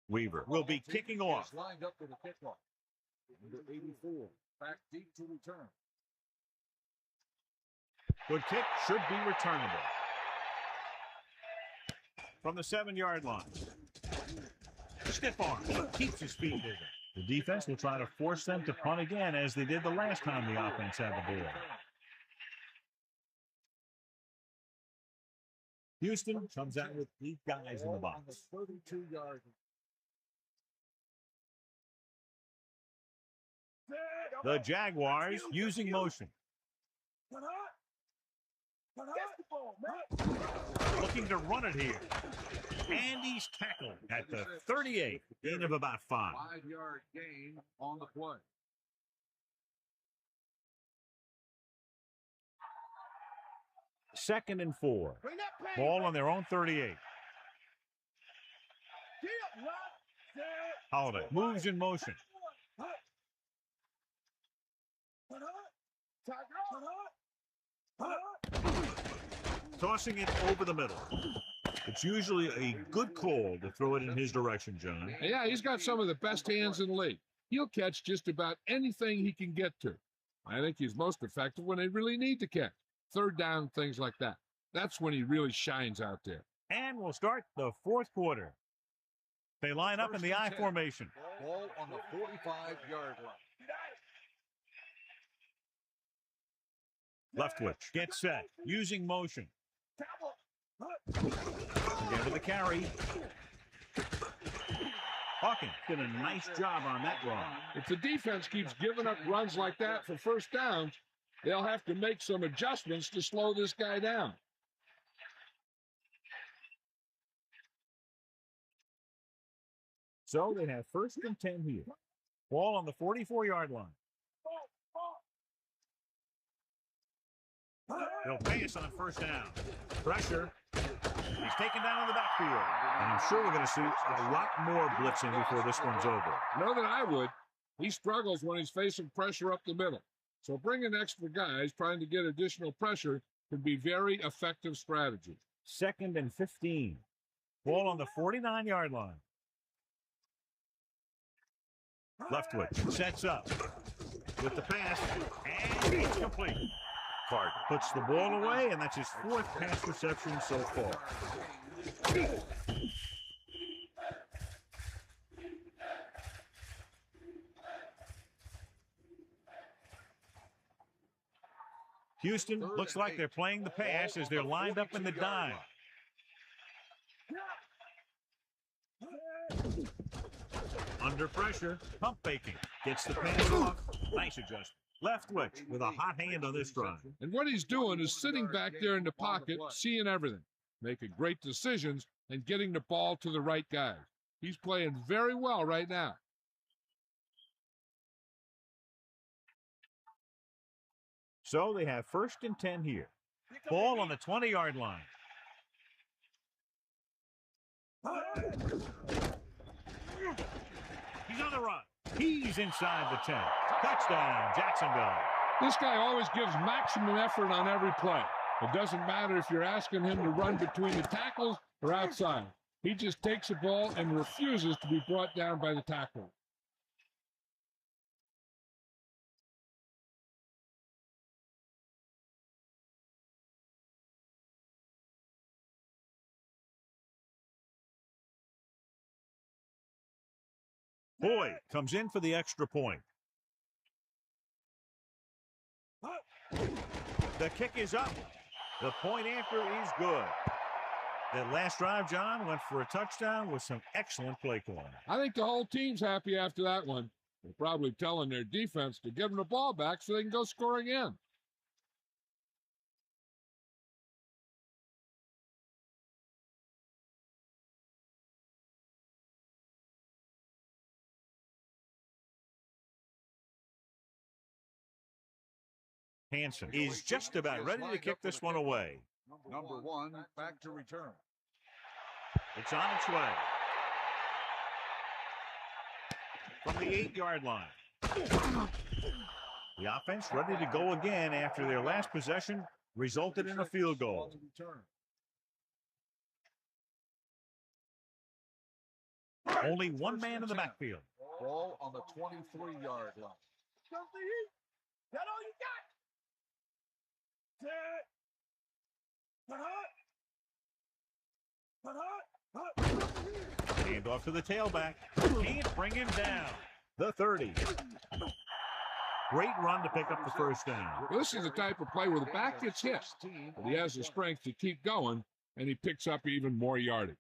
Weaver will be kicking off. Lined up for the kickoff. Number 84, back deep to return. Good kick, should be returnable. From the 7-yard line. Stiff arm, keeps his feet moving. The defense will try to force them to punt again as they did the last time the offense had the ball. Houston comes out with 8 guys in the box. 32-yard. The Jaguars using motion. Looking to run it here. And he's tackled at the 38. Gain of about 5. 5-yard gain on the play. Second and 4. Ball on their own 38. Holiday moves in motion. Tossing it over the middle. It's usually a good call to throw it in his direction, John. Yeah, he's got some of the best hands in the league. He'll catch just about anything he can get to. I think he's most effective when they really need to catch. Third down, things like that. That's when he really shines out there. And we'll start the fourth quarter. They line up in the I formation. Ball on the 45-yard line. Left twitch. Get set. Using motion. Again with the carry. Hawkins did a nice job on that run. If the defense keeps giving up runs like that for first downs, they'll have to make some adjustments to slow this guy down. So they have 1st and 10 here. Ball on the 44-yard line. They'll pass on 1st down. Pressure. He's taken down in the backfield. And I'm sure we're going to see a lot more blitzing before this one's over. Know that I would. He struggles when he's facing pressure up the middle. So bringing extra guys trying to get additional pressure can be very effective strategy. 2nd and 15. Ball on the 49-yard line. Left twitch. Sets up. With the pass. And it's complete. Clark puts the ball away, and that's his 4th pass reception so far. Houston looks like they're playing the pass as they're lined up in the dime. Under pressure, pump faking. Gets the pass off. Nice adjustment. Left twitch with a hot hand on this drive. And what he's doing is sitting back there in the pocket, seeing everything, making great decisions, and getting the ball to the right guys. He's playing very well right now. So they have 1st and 10 here. Ball on the 20-yard line. He's on the run. He's inside the 10. Touchdown, Jacksonville. This guy always gives maximum effort on every play. It doesn't matter if you're asking him to run between the tackles or outside. He just takes the ball and refuses to be brought down by the tackle. Boyd comes in for the extra point. The kick is up. The point after is good. That last drive, John, went for a touchdown with some excellent play calling. I think the whole team's happy after that one. They're probably telling their defense to give them the ball back so they can go score again. Hansen is just about ready to kick this one away. Number 1 back to return. It's on its way. From the 8-yard line. The offense ready to go again after their last possession resulted in a field goal. Only one man in the backfield. Ball on the 23-yard line. That all you got? Hand off to the tailback. Can't bring him down. The 30. Great run to pick up the 1st down. Well, this is the type of play where the back gets hit, but he has the strength to keep going, and he picks up even more yardage.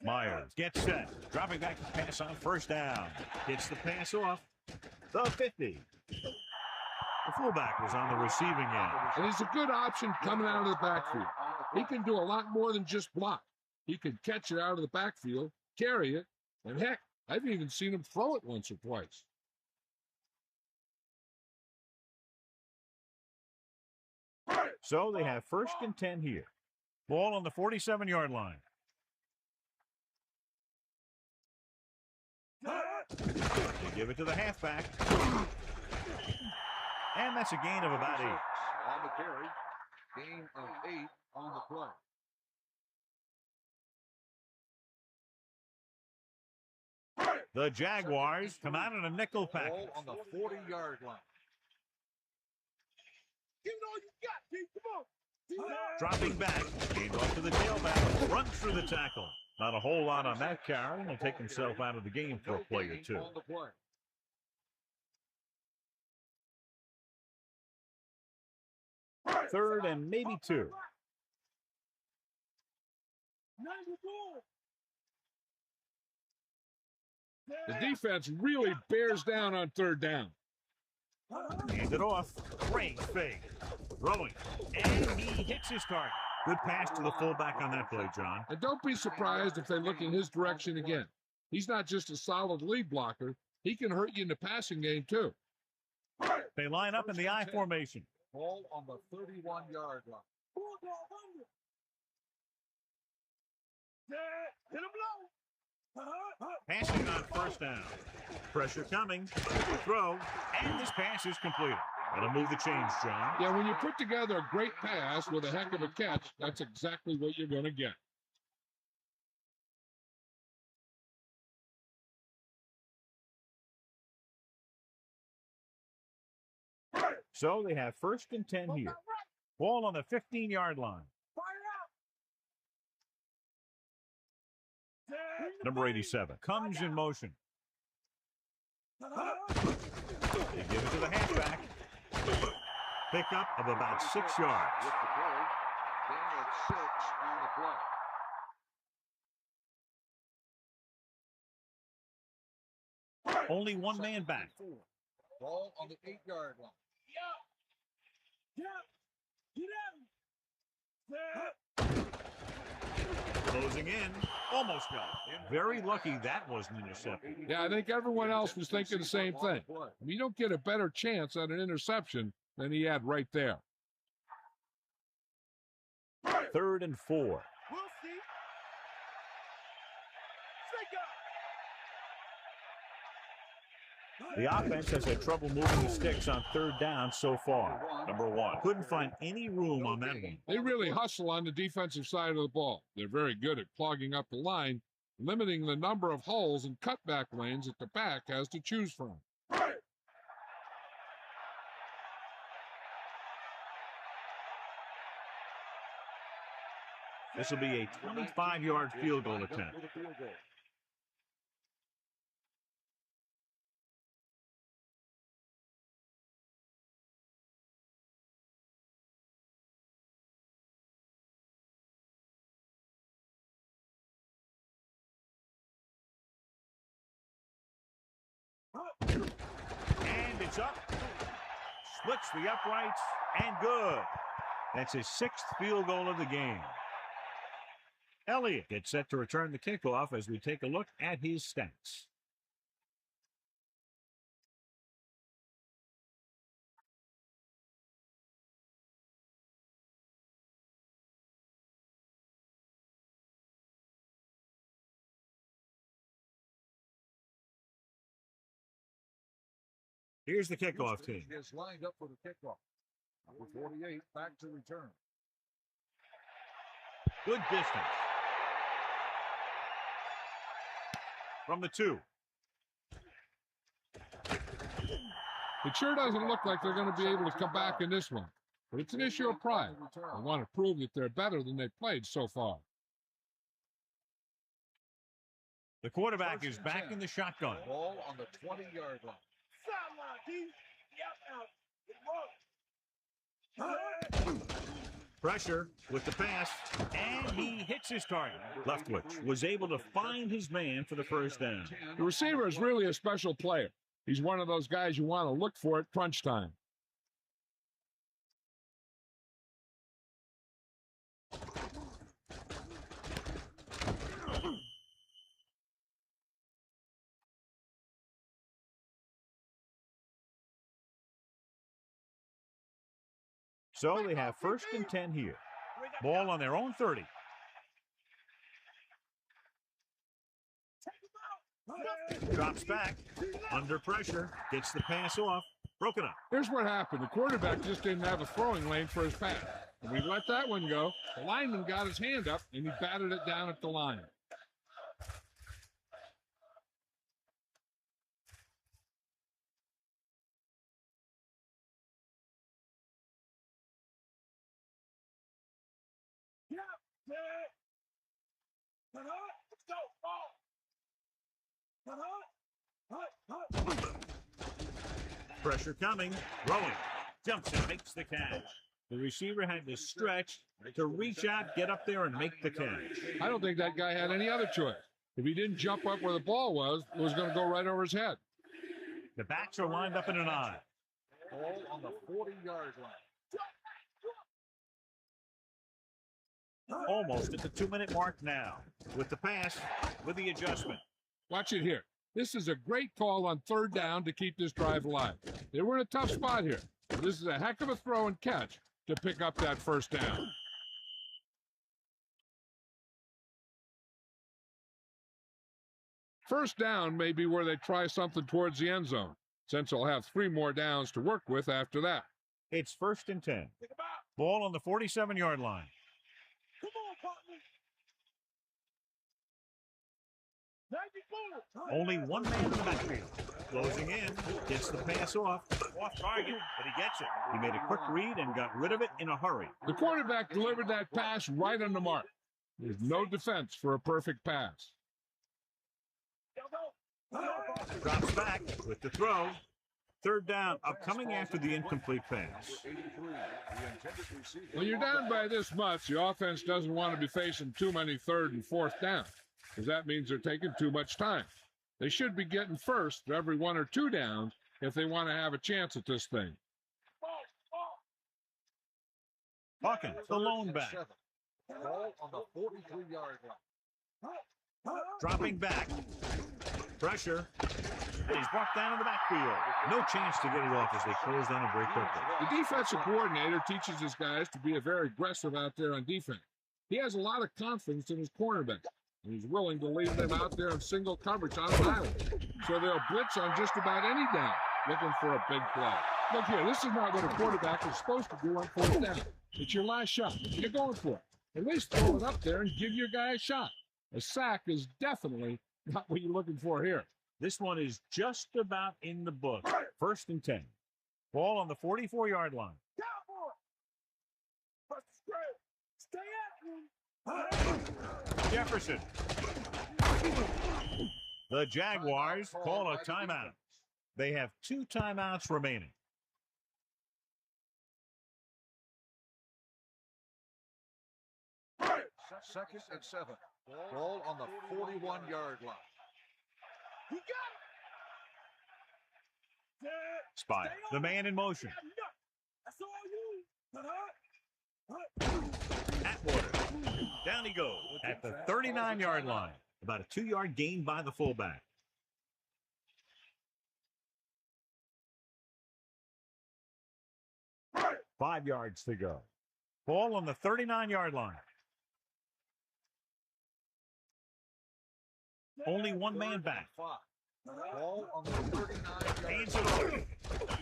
Myers gets set. Dropping back to pass on 1st down. Gets the pass off. The 50. The fullback was on the receiving end. And he's a good option coming out of the backfield. He can do a lot more than just block. He can catch it out of the backfield, carry it, and heck, I've even seen him throw it once or twice. So they have 1st and 10 here. Ball on the 47-yard line. They give it to the halfback. And that's a gain of about 8. On the carry, gain of 8 on the play. The Jaguars come out in a nickel package. Ball on the 40-yard line. Give it all you got, Pete. Come on. Dropping back, gained off to the tailback, runs through the tackle. Not a whole lot on that carry. He'll take himself out of the game for a play or two. On the play. Third and maybe 2. The defense really bears down on 3rd down. Hand it off. Great fake. Throwing. And he hits his target. Good pass to the fullback on that play, John. And don't be surprised if they look in his direction again. He's not just a solid lead blocker. He can hurt you in the passing game, too. They line up in the I formation. Ball on the 31-yard line. Hit him low. Passing on 1st down. Pressure coming. Throw. And this pass is completed. That'll move the chains, John. Yeah, when you put together a great pass with a heck of a catch, that's exactly what you're going to get. So they have 1st and 10 here. Ball on the 15-yard line. Number 87 comes in motion. They give it to the halfback. Pickup of about 6 yards. With the play, gain of 6 on the play. Only one man back. Ball on the 8-yard line. Closing in. Almost got it. Very lucky that wasn't intercepted. Yeah, I think everyone else was thinking the same thing. You don't get a better chance at an interception than he had right there. 3rd and 4. We'll see. The offense has had trouble moving the sticks on 3rd down so far. Number 1. Couldn't find any room on that one. They really hustle on the defensive side of the ball. They're very good at clogging up the line, limiting the number of holes and cutback lanes that the back has to choose from. This will be a 25-yard field goal attempt. And it's up. Splits the uprights and good. That's his 6th field goal of the game. Elliott gets set to return the kickoff as we take a look at his stats. Here's the kickoff team. Is lined up for the kickoff. Number 48 back to return. Good distance. From the 2. It sure doesn't look like they're going to be able to come back in this one. But it's an issue of pride. They want to prove that they're better than they've played so far. The quarterback is back in the shotgun. Ball on the 20-yard line. Pressure with the pass, and he hits his target. Leftwich was able to find his man for the 1st down. The receiver is really a special player. He's one of those guys you want to look for at crunch time. So they have 1st and 10 here. Ball on their own 30. Drops back. Under pressure. Gets the pass off. Broken up. Here's what happened. The quarterback just didn't have a throwing lane for his pass. And we let that one go. The lineman got his hand up, and he batted it down at the line. Pressure coming. Throwing. Jumps and makes the catch. The receiver had to stretch to reach out, get up there, and make the catch. I don't think that guy had any other choice. If he didn't jump up where the ball was, it was going to go right over his head. The backs are lined up in an eye. Ball on the 40-yard line. Almost at the 2-minute mark now. With the pass, with the adjustment. Watch it here. This is a great call on 3rd down to keep this drive alive. They were in a tough spot here. This is a heck of a throw and catch to pick up that 1st down. First down may be where they try something towards the end zone, since they'll have 3 more downs to work with after that. It's 1st and 10. Ball on the 47-yard line. Come on, partner. Only one man in the backfield. Closing in, gets the pass off target, but he gets it. He made a quick read and got rid of it in a hurry. The quarterback delivered that pass right on the mark. There's no defense for a perfect pass. Drops back with the throw. 3rd down, upcoming after the incomplete pass. When you're down by this much, the offense doesn't want to be facing too many 3rd and 4th downs, because that means they're taking too much time. They should be getting first for every 1 or 2 downs if they want to have a chance at this thing. Hawkins, the lone back. Ball on the 43-yard line. Dropping back. Pressure. And he's brought down in the backfield. No chance to get it off as they close down and break quickly. The defensive coordinator teaches his guys to be very aggressive out there on defense. He has a lot of confidence in his cornerbacks, and he's willing to leave them out there in single coverage on an island. So they'll blitz on just about any down, looking for a big play. Look here, this is not what a quarterback is supposed to do on 4th down. It's your last shot. You're going for it. At least throw it up there and give your guy a shot. A sack is definitely not what you're looking for here. This one is just about in the book. 1st and 10. Ball on the 44-yard line. Jefferson. The Jaguars call a timeout. They have 2 timeouts remaining. Second and 7. Ball on the 41-yard line. Spy, the man in motion. Atwater. Down he goes at the 39-yard line. About a 2-yard gain by the fullback. Five yards to go. Ball on the 39-yard line. Only one man back. Ball on the 39-yard Hands it off.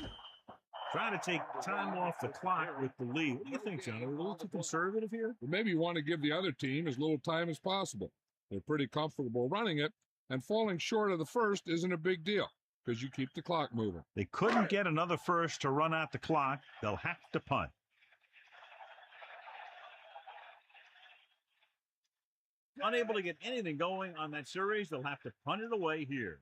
Trying to take time off the clock with the lead. What do you think, John? Are we a little too conservative here? Well, maybe you want to give the other team as little time as possible. They're pretty comfortable running it, and falling short of the first isn't a big deal because you keep the clock moving. They couldn't get another first to run out the clock. They'll have to punt. Unable to get anything going on that series, they'll have to punt it away here.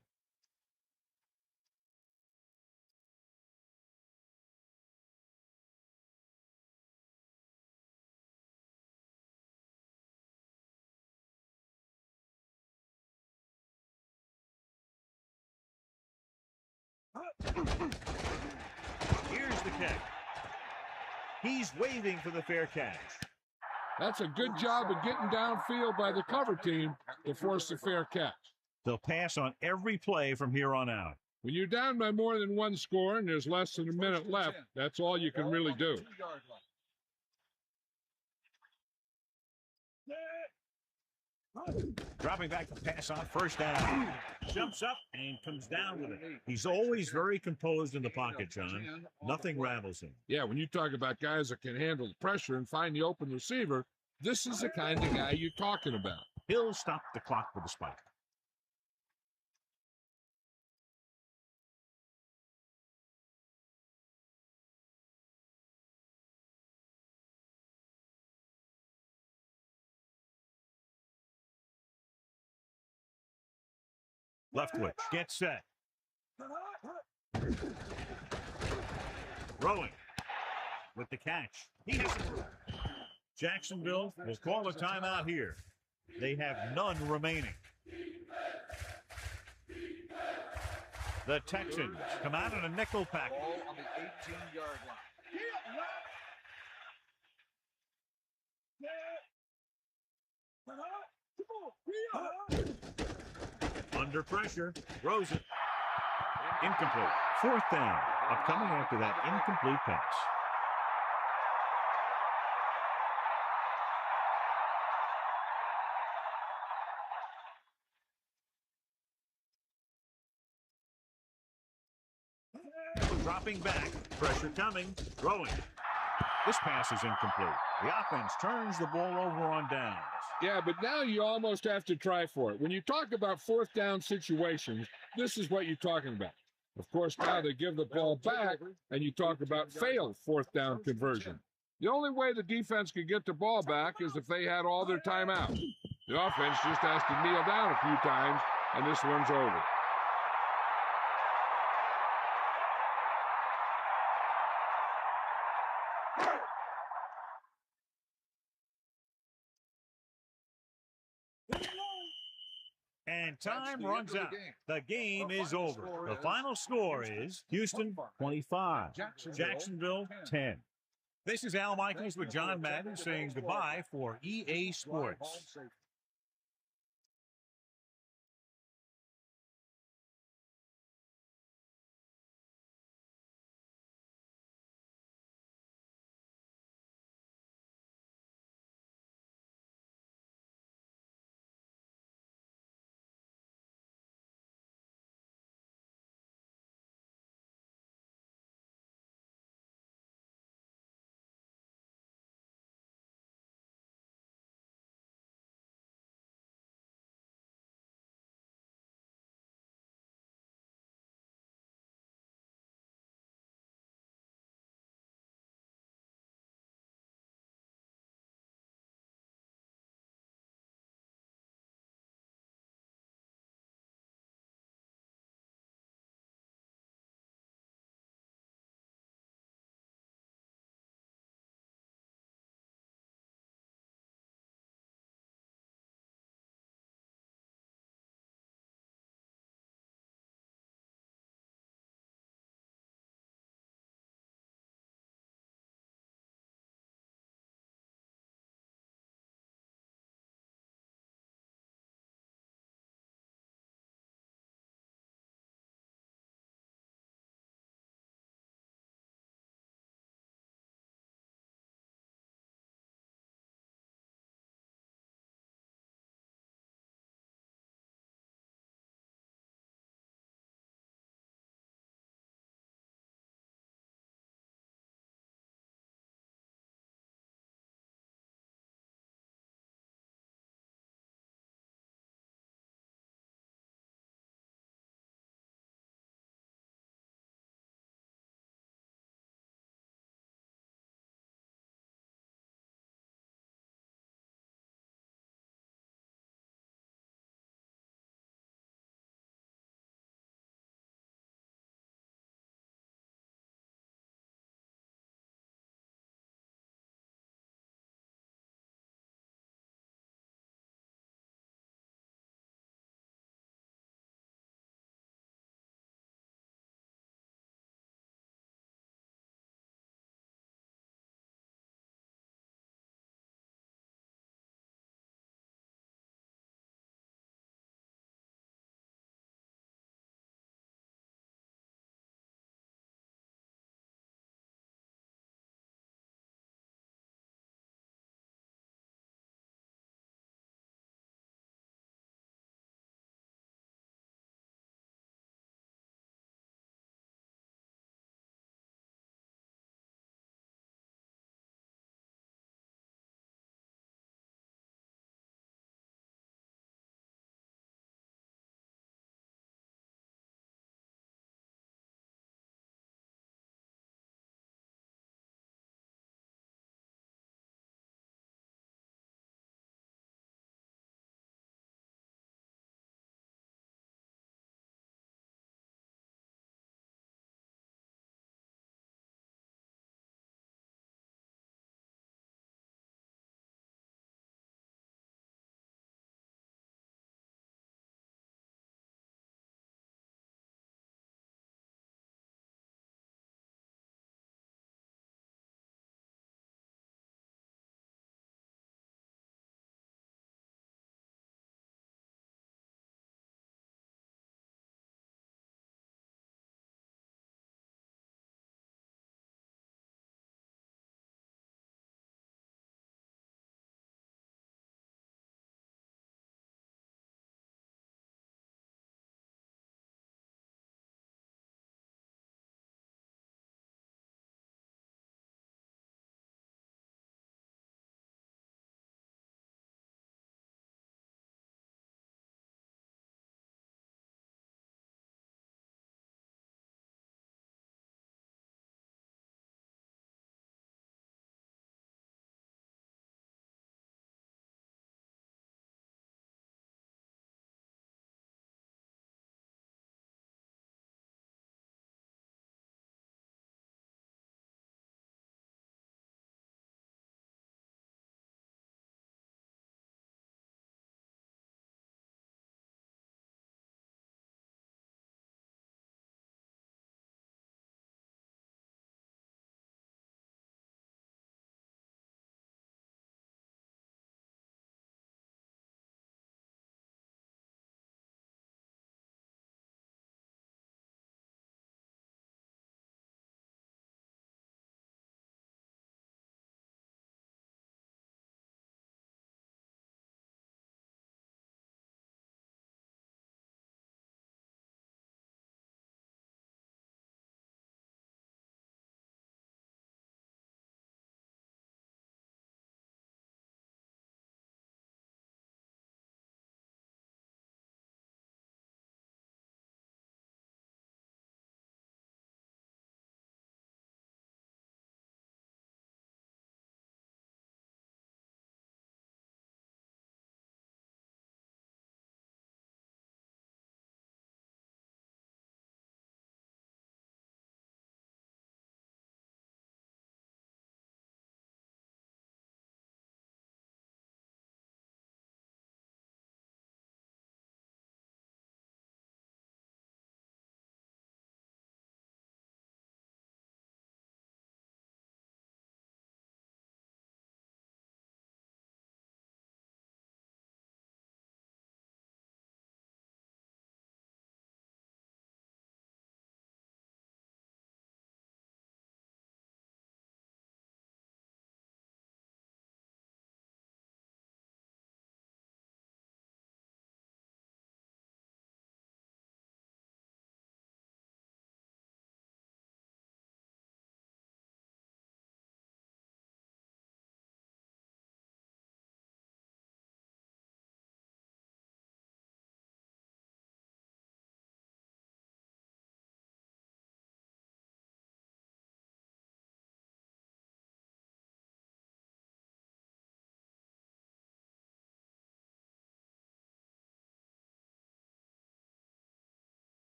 Here's the catch. He's waving for the fair catch. That's a good job of getting downfield by the cover team to force the fair catch. They'll pass on every play from here on out. When you're down by more than one score and there's less than a minute left, that's all you can really do. Dropping back to pass on first down. Jumps up and comes down with it. He's always very composed in the pocket, John. Nothing rattles him. Yeah, when you talk about guys that can handle the pressure and find the open receiver, this is the kind of guy you're talking about. He'll stop the clock with a spike. Left switch. Get set. Throwing. With the catch. He has it. Jacksonville will call a timeout here. They have none remaining. The Texans come out in a nickel package. Ball on the 18-yard line. Under pressure. Throws it. Incomplete. Fourth down. Upcoming after that incomplete pass. Dropping back. Pressure coming. Throwing. This pass is incomplete. The offense turns the ball over on downs. Yeah, but now you almost have to try for it. When you talk about fourth down situations, this is what you're talking about. Of course, now they give the ball back, and you talk about failed fourth down conversion. The only way the defense could get the ball back is if they had all their timeouts. The offense just has to kneel down a few times, and this one's over. And time runs out. The game is over. The final score is Houston 25, Jacksonville 10. This is Al Michaels with John Madden saying goodbye for EA Sports.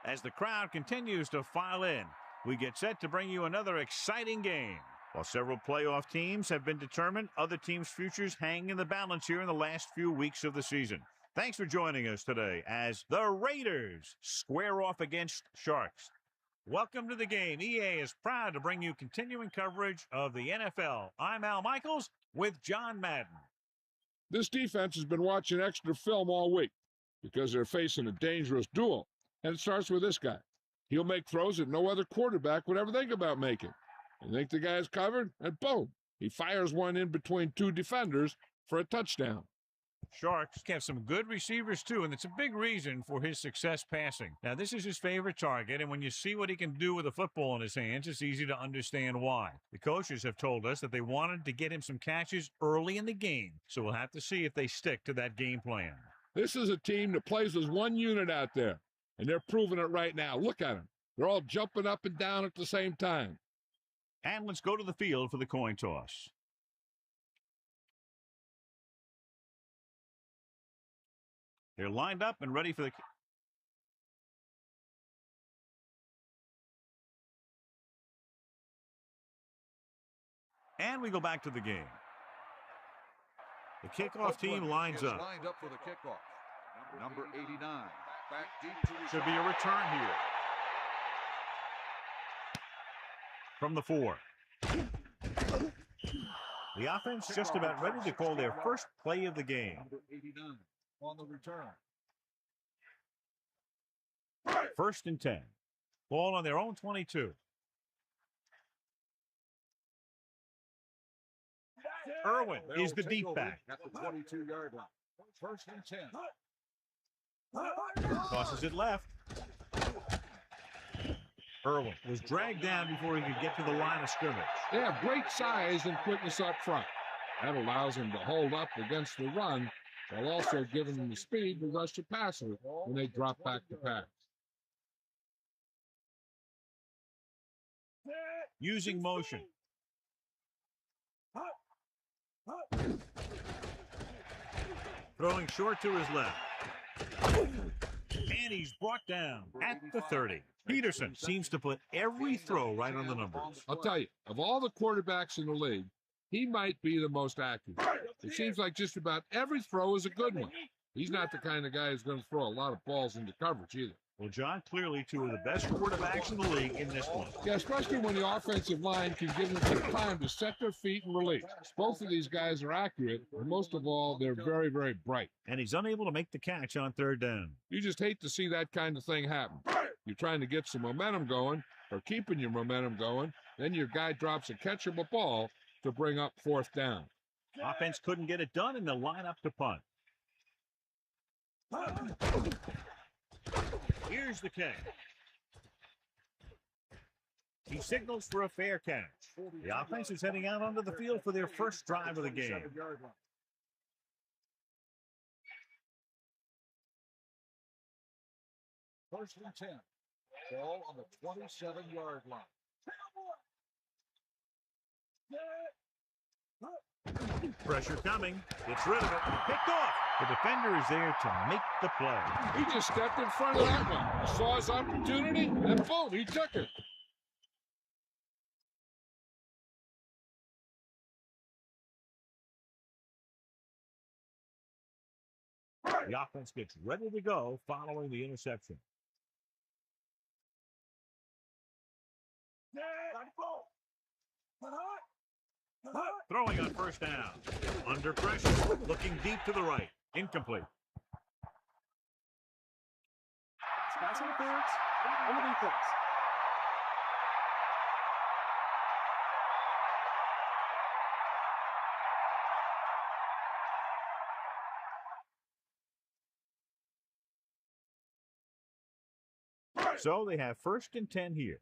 As the crowd continues to file in, we get set to bring you another exciting game. While several playoff teams have been determined, other teams' futures hang in the balance here in the last few weeks of the season. Thanks for joining us today as the Raiders square off against Sharks. Welcome to the game. EA is proud to bring you continuing coverage of the NFL. I'm Al Michaels with John Madden. This defense has been watching extra film all week because they're facing a dangerous duel. And it starts with this guy. He'll make throws that no other quarterback would ever think about making. You think the guy's covered, and boom, he fires one in between two defenders for a touchdown. Sharks have some good receivers, too, and it's a big reason for his success passing. Now, this is his favorite target, and when you see what he can do with a football in his hands, it's easy to understand why. The coaches have told us that they wanted to get him some catches early in the game, so we'll have to see if they stick to that game plan. This is a team that plays as one unit out there, and they're proving it right now. Look at them. They're all jumping up and down at the same time. And let's go to the field for the coin toss. They're lined up and ready for the... And we go back to the game. The kickoff team lines up. Lined up for the kickoff. Number 89. Back deep to Should be a return here. From the 4. The offense just about ready to call their first play of the game. Number 89 on the return. 1st and 10. Ball on their own 22. Irwin is the deep back. At the 22-yard line. 1st and 10. Tosses it left. Irwin was dragged down before he could get to the line of scrimmage. They have great size and quickness up front. That allows them to hold up against the run while also giving them the speed to rush the passer when they drop back to pass. Using motion. Throwing short to his left. And he's brought down at the 30. Peterson seems to put every throw right on the numbers. I'll tell you, of all the quarterbacks in the league, he might be the most accurate. It seems like just about every throw is a good one. He's not the kind of guy who's going to throw a lot of balls into coverage either. Well, John, clearly two of the best quarterbacks in the league in this one. Yeah, especially when the offensive line can give them some time to set their feet and release. Both of these guys are accurate, and most of all, they're very, very bright. And he's unable to make the catch on 3rd down. You just hate to see that kind of thing happen. You're trying to get some momentum going, or keeping your momentum going, then your guy drops a catchable ball to bring up 4th down. Offense couldn't get it done, and they'll line up to punt. Here's the catch. He signals for a fair catch. The offense is heading out onto the field for their first drive of the game. 1st and 10. Ball on the 27-yard line. Pressure coming. Gets rid of it. Picked off. The defender is there to make the play. He just stepped in front of that one. He saw his opportunity, and boom, he took it. The offense gets ready to go following the interception. Throwing on 1st down. Under pressure. Looking deep to the right. Incomplete. Pass interference on the defense. So they have 1st and 10 here.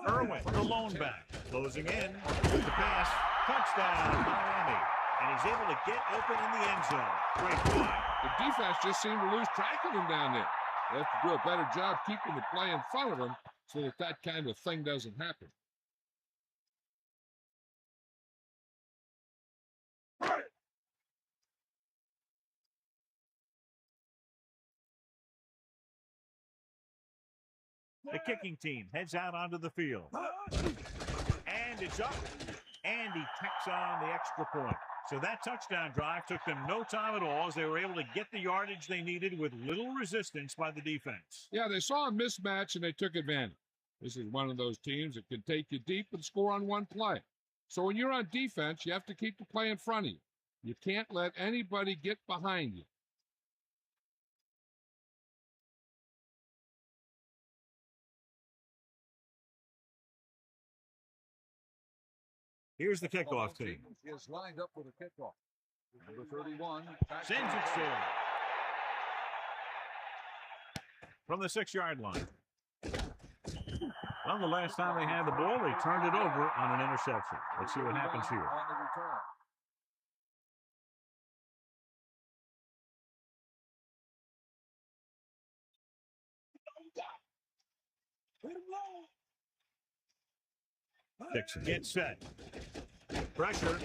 Irwin, the lone back, closing in with the pass. Touchdown, Miami. And he's able to get open in the end zone. Great play. The defense just seemed to lose track of him down there. They have to do a better job keeping the play in front of them so that that kind of thing doesn't happen. The kicking team heads out onto the field. And it's up. And he tacks on the extra point. So that touchdown drive took them no time at all as they were able to get the yardage they needed with little resistance by the defense. Yeah, they saw a mismatch and they took advantage. This is one of those teams that can take you deep and score on one play. So when you're on defense, you have to keep the play in front of you. You can't let anybody get behind you. Here's the kickoff team. Is lined up for the kickoff. Number 31. Sends it forward. From the 6-yard line. Well, the last time they had the ball, they turned it over on an interception. Let's see what happens here. On the return. Dixon gets set. Pressure.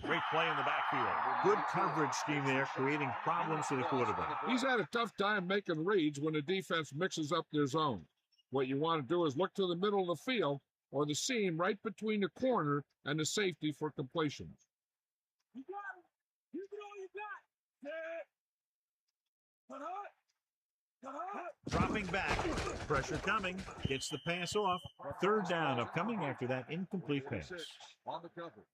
Great play in the backfield. Good coverage scheme there, creating problems for the quarterback. He's had a tough time making reads when the defense mixes up their zone. What you want to do is look to the middle of the field or the seam right between the corner and the safety for completions. You got him. You get all you got. Cut hard. Cut hard. Dropping back. Pressure coming. Gets the pass off. Third down upcoming after that incomplete pass. On the cover.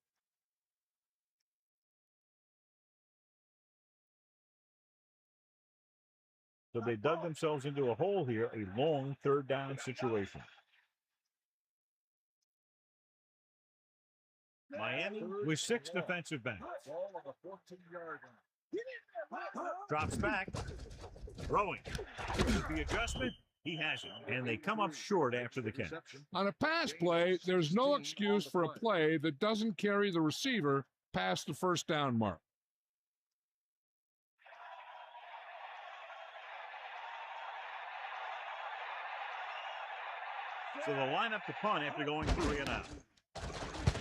So they dug themselves into a hole here, a long third down situation. Miami with 6 defensive backs. Ball on the 14-yard line. Drops back. Throwing. The adjustment, he has it. And they come up short after the catch. On a pass play, there's no excuse for a play that doesn't carry the receiver past the first down mark. So they'll line up the punt after going 3 and out.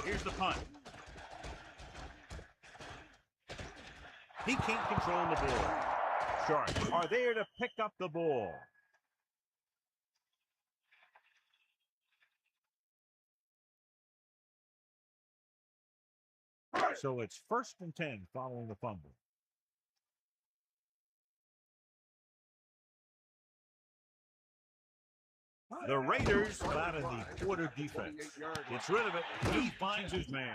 Here's the punt. He can't control the ball. Sharks are there to pick up the ball. So it's 1st and 10 following the fumble. The Raiders out of the quarter defense. Gets rid of it. He finds his man.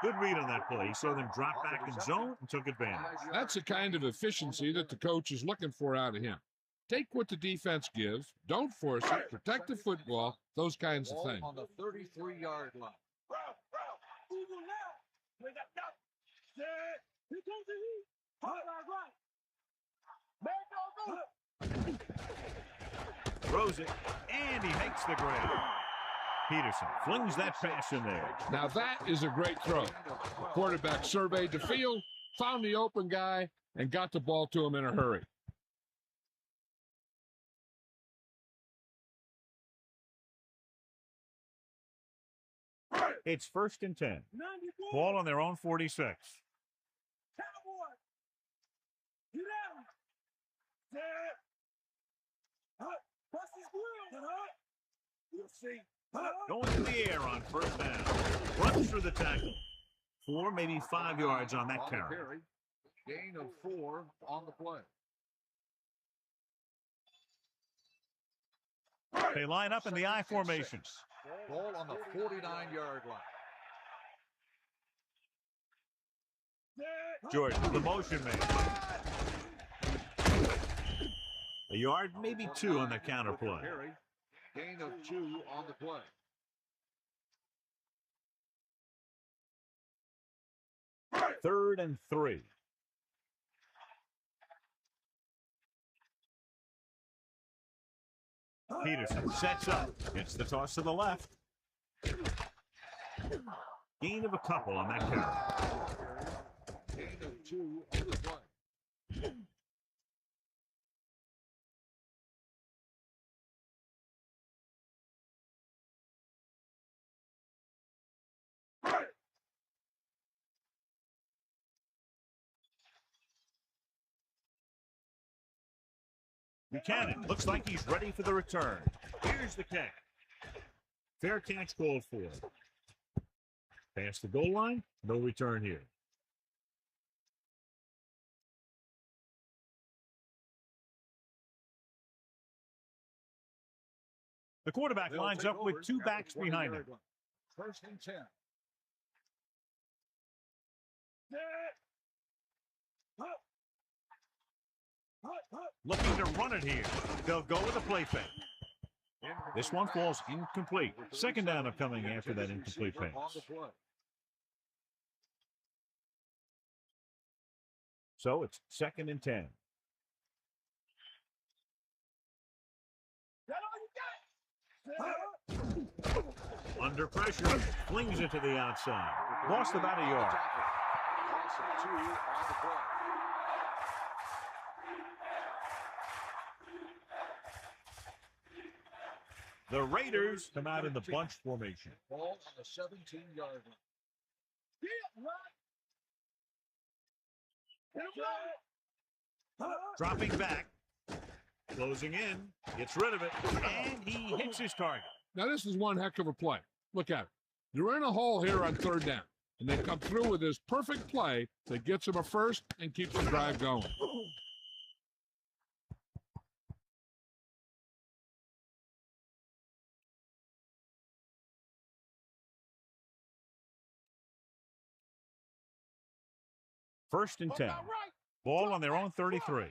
Good read on that play. He saw them drop back in zone and took advantage. That's the kind of efficiency that the coach is looking for out of him. Take what the defense gives. Don't force it. Protect the football. Those kinds of things. On the 33-yard line. Here comes the heat. Hard right. Man, go. Throws it, and he makes the grab. Peterson flings that pass in there. Now that is a great throw. The quarterback surveyed the field, found the open guy, and got the ball to him in a hurry. It's 1st and 10. Ball on their own 46. Cowboy. Get out. Bust his grill. You'll see. Going to the air on 1st down. Runs through the tackle. 4, maybe 5 yards on that carry. Gain of 4 on the play. They line up in the I formation. Ball on the 49-yard line. Jordan, the motion man. A yard, maybe 2 on the counter play. Gain of 2 on the play. Third and 3. Peterson sets up. Gets the toss to the left. Gain of a couple on that carry. Gain of 2 on the play. Buchanan looks like he's ready for the return. Here's the kick. Fair catch called for. Past the goal line, no return here. The quarterback lines up with two backs behind him. First and 10. Looking to run it here. They'll go with a play fake. This one falls incomplete. Second down coming after that incomplete pass. So it's 2nd and 10. Under pressure, flings it to the outside. Lost about a yard. The Raiders come out in the bunch formation. Ball on the 17-yard line. Dropping back. Closing in. Gets rid of it. And he hits his target. Now, this is one heck of a play. Look at it. You're in a hole here on 3rd down, and they come through with this perfect play that gets them a first and keeps the drive going. First and 10. Ball on their own 33.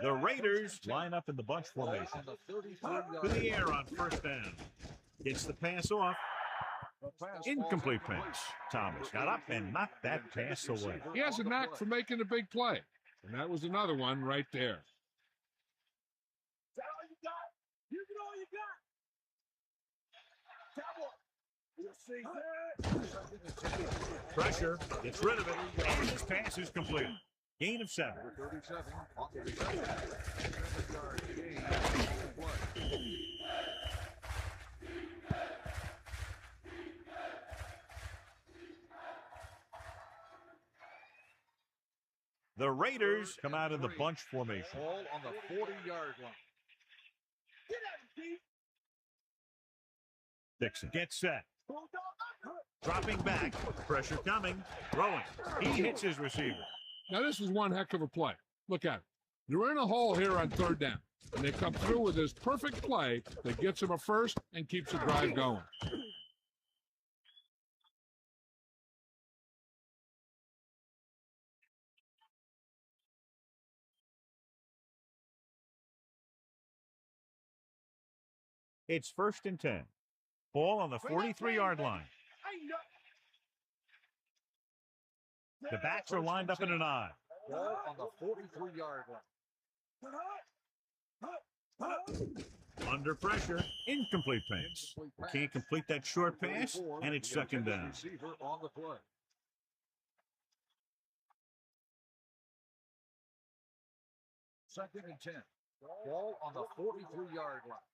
The Raiders line up in the bunch formation. To the air on 1st down. Gets the pass off. Incomplete pass. Thomas got up and knocked that pass away. He has a knack for making a big play, and that was another one right there. That's all you got? You get all you got. Cowboy. You'll see. Pressure. Gets rid of it. And his pass is complete. Gain of 7. 37 on the reception. 7-yard gain. The Raiders come out in the bunch formation. Ball on the 40-yard line. Get at him, Steve. Dixon gets set. Dropping back. Pressure coming. Throwing. He hits his receiver. Now, this is one heck of a play. Look at it. You're in a hole here on 3rd down, and they come through with this perfect play that gets them a first and keeps the drive going. It's 1st and 10. Ball on the 43-yard line. The backs are lined up in an I. Ball on the 43-yard line. Under pressure, incomplete pass. Can't complete that short pass, and it's 2nd down. Receiver on the play. Second and 10. Ball on the 43-yard line.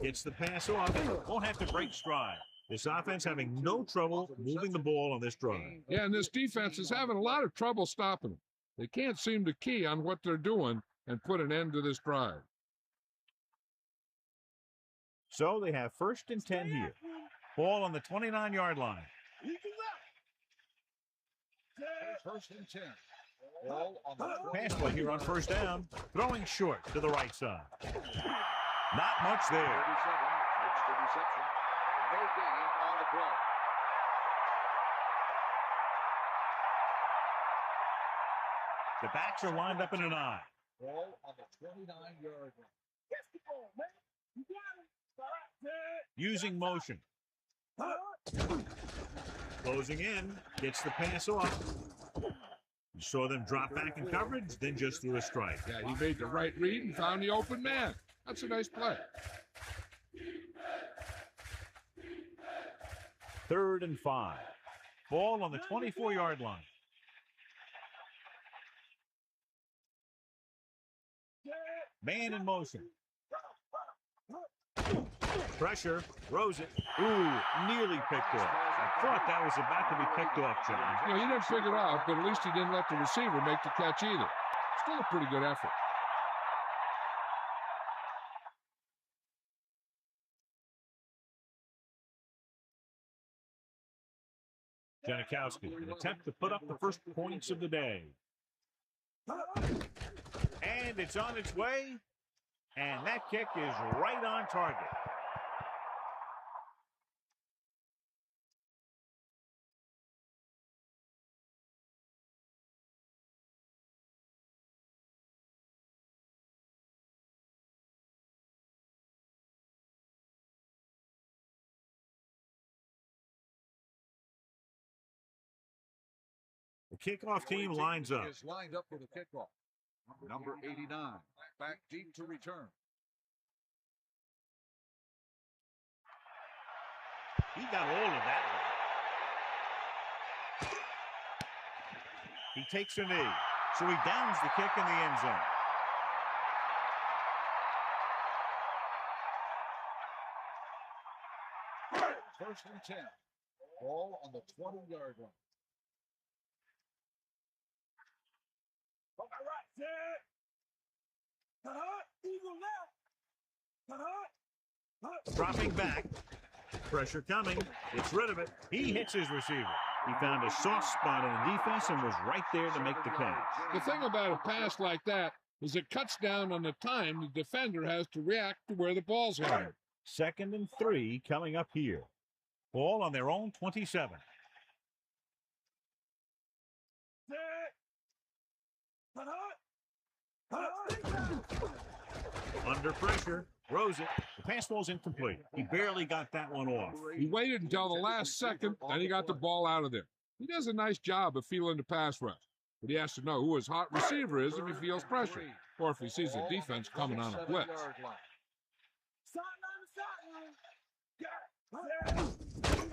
Gets the pass off. Won't have to break stride. This offense having no trouble moving the ball on this drive. Yeah, and this defense is having a lot of trouble stopping them. They can't seem to key on what they're doing and put an end to this drive. So they have 1st and 10 here. Ball on the 29-yard line. First and 10. Ball on the Pass play here on 1st down. Throwing short to the right side. Not much there. 37. That's the reception. No gain on the play. The backs are lined up in an I. Ball on the 29-yard line. Using motion. Closing in. Gets the pass off. You saw them drop back in coverage, then just threw a strike. Yeah, he made the right read and found the open man. That's a nice play. 3rd and 5. Ball on the 24-yard line. Man in motion. Pressure, throws it. Ooh, nearly picked off. I thought that was about to be picked off, John. You know, he didn't pick it off, but at least he didn't let the receiver make the catch either. Still a pretty good effort. Janikowski, an attempt to put up the first points of the day. And it's on its way. And that kick is right on target. The kickoff team lines up. Is lined up for the kickoff. Number 89, back deep to return. He got all of that one. He takes a knee, so he downs the kick in the end zone. First and 10. Ball on the 20-yard line. All right, set. Eagle left. Dropping back. Pressure coming. Gets rid of it. He hits his receiver. He found a soft spot on defense and was right there to make the catch. The thing about a pass like that is it cuts down on the time the defender has to react to where the ball's headed. 2nd and 3 coming up here. Ball on their own 27. Under pressure, throws it. The pass ball's incomplete. He barely got that one off. He waited until the last second, then he got the ball out of there. He does a nice job of feeling the pass rush, but he has to know who his hot receiver is if he feels pressure, or if he sees the defense coming on a blitz.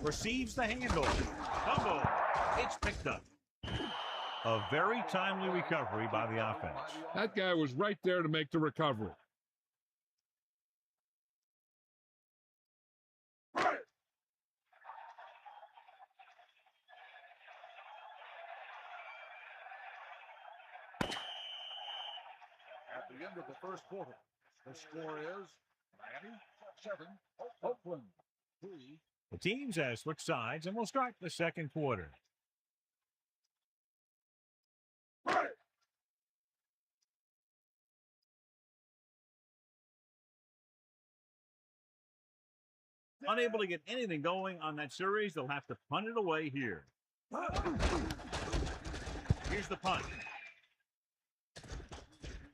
Receives the handle. Fumble. It's picked up. A very timely recovery by the offense. That guy was right there to make the recovery. At the end of the first quarter, the score is Miami 7, Oakland 3. The teams have switched sides, and we'll start the second quarter. Unable to get anything going on that series, they'll have to punt it away here. Here's the punt.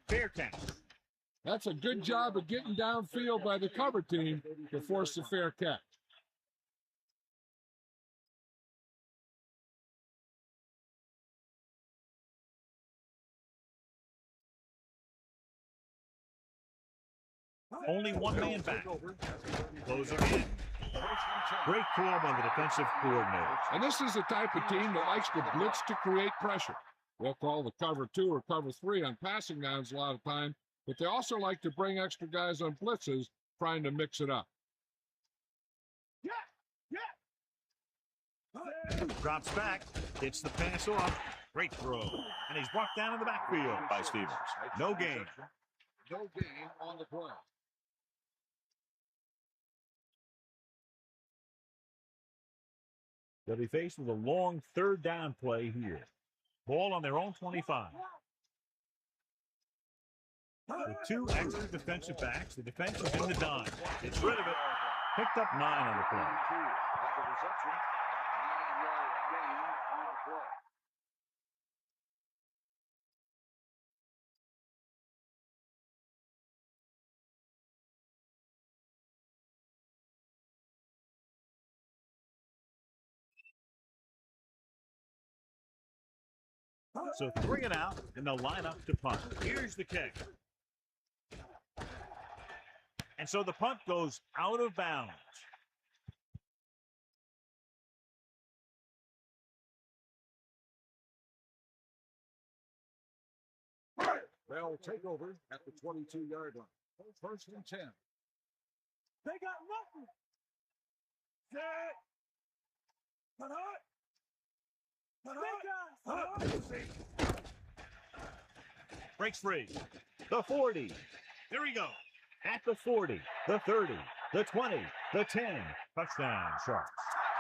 Fair catch. That's a good job of getting downfield by the cover team to force the fair catch. Only one man back. Closing in. Great call by the defensive coordinator. And this is the type of team that likes to blitz to create pressure. They'll call the cover 2 or cover 3 on passing downs a lot of time, but they also like to bring extra guys on blitzes, trying to mix it up. Drops back, hits the pass off. Great throw. And he's brought down in the backfield by Stevens. No gain. No gain on the play. They'll be faced with a long 3rd down play here. Ball on their own 25. With 2 extra defensive backs, the defense is in the dime. It's rid of it. Picked up 9 on the play. So 3 and out, and they'll line up to punt. Here's the kick. And so the punt goes out of bounds. They'll take over at the 22-yard line. First and 10. They got nothing. Set. Cut out. Breaks free. The 40. There he goes. At the 40, the 30, the 20, the 10. Touchdown, Sharks.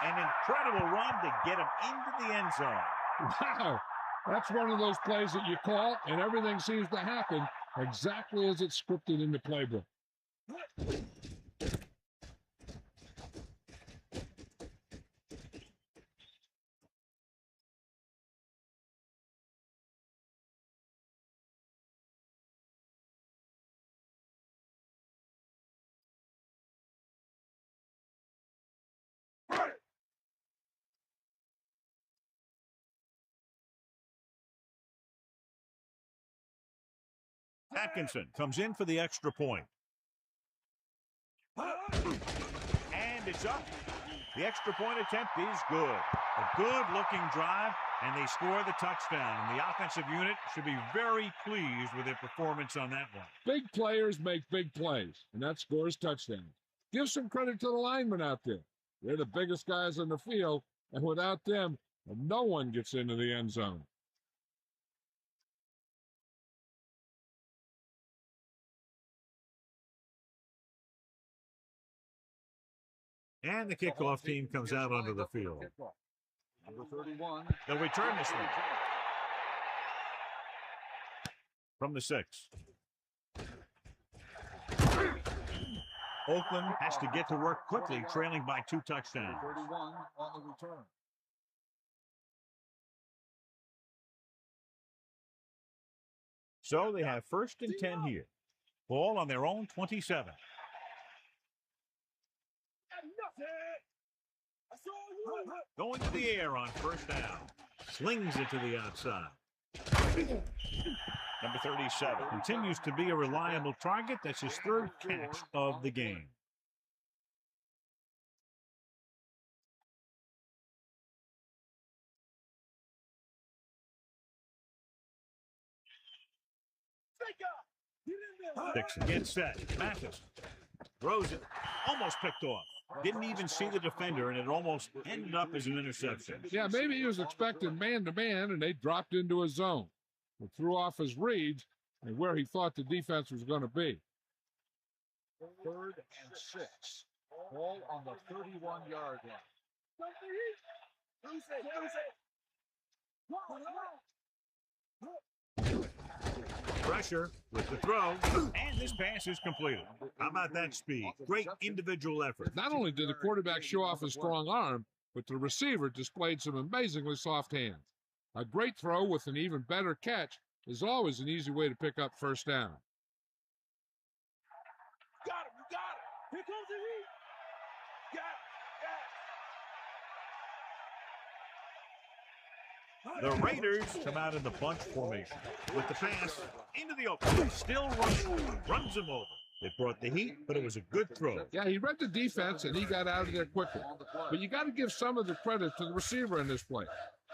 An incredible run to get him into the end zone. Wow. That's one of those plays that you call, and everything seems to happen exactly as it's scripted in the playbook. Atkinson comes in for the extra point. And it's up. The extra point attempt is good. A good-looking drive, and they score the touchdown. And the offensive unit should be very pleased with their performance on that one. Big players make big plays, and that scores touchdowns. Give some credit to the linemen out there. They're the biggest guys on the field, and without them, no one gets into the end zone. And the kickoff team comes out onto the field. Number 31. They'll return this one. From the 6. Oakland has to get to work quickly, trailing by 2 touchdowns. 31 on the return. So they have 1st and 10 here. Ball on their own 27. Going to the air on 1st down. Slings it to the outside. Number 37 continues to be a reliable target. That's his 3rd catch of the game. Dixon gets set. Mathis throws it. Almost picked off. Didn't even see the defender, and it almost ended up as an interception. Yeah, maybe he was expecting man-to-man, and they dropped into a zone. It threw off his reads and where he thought the defense was going to be. 3rd and 6. Ball on the 31-yard line. Pressure with the throw, and this pass is completed. How about that speed? Great individual effort. Not only did the quarterback show off his strong arm, but the receiver displayed some amazingly soft hands. A great throw with an even better catch is always an easy way to pick up 1st down. Got him, you got it. Here comes the heat. The Raiders come out in the bunch formation with the pass into the open. Still runs him over. It brought the heat, but it was a good throw. Yeah, he read the defense, and he got out of there quickly. But you got to give some of the credit to the receiver in this play.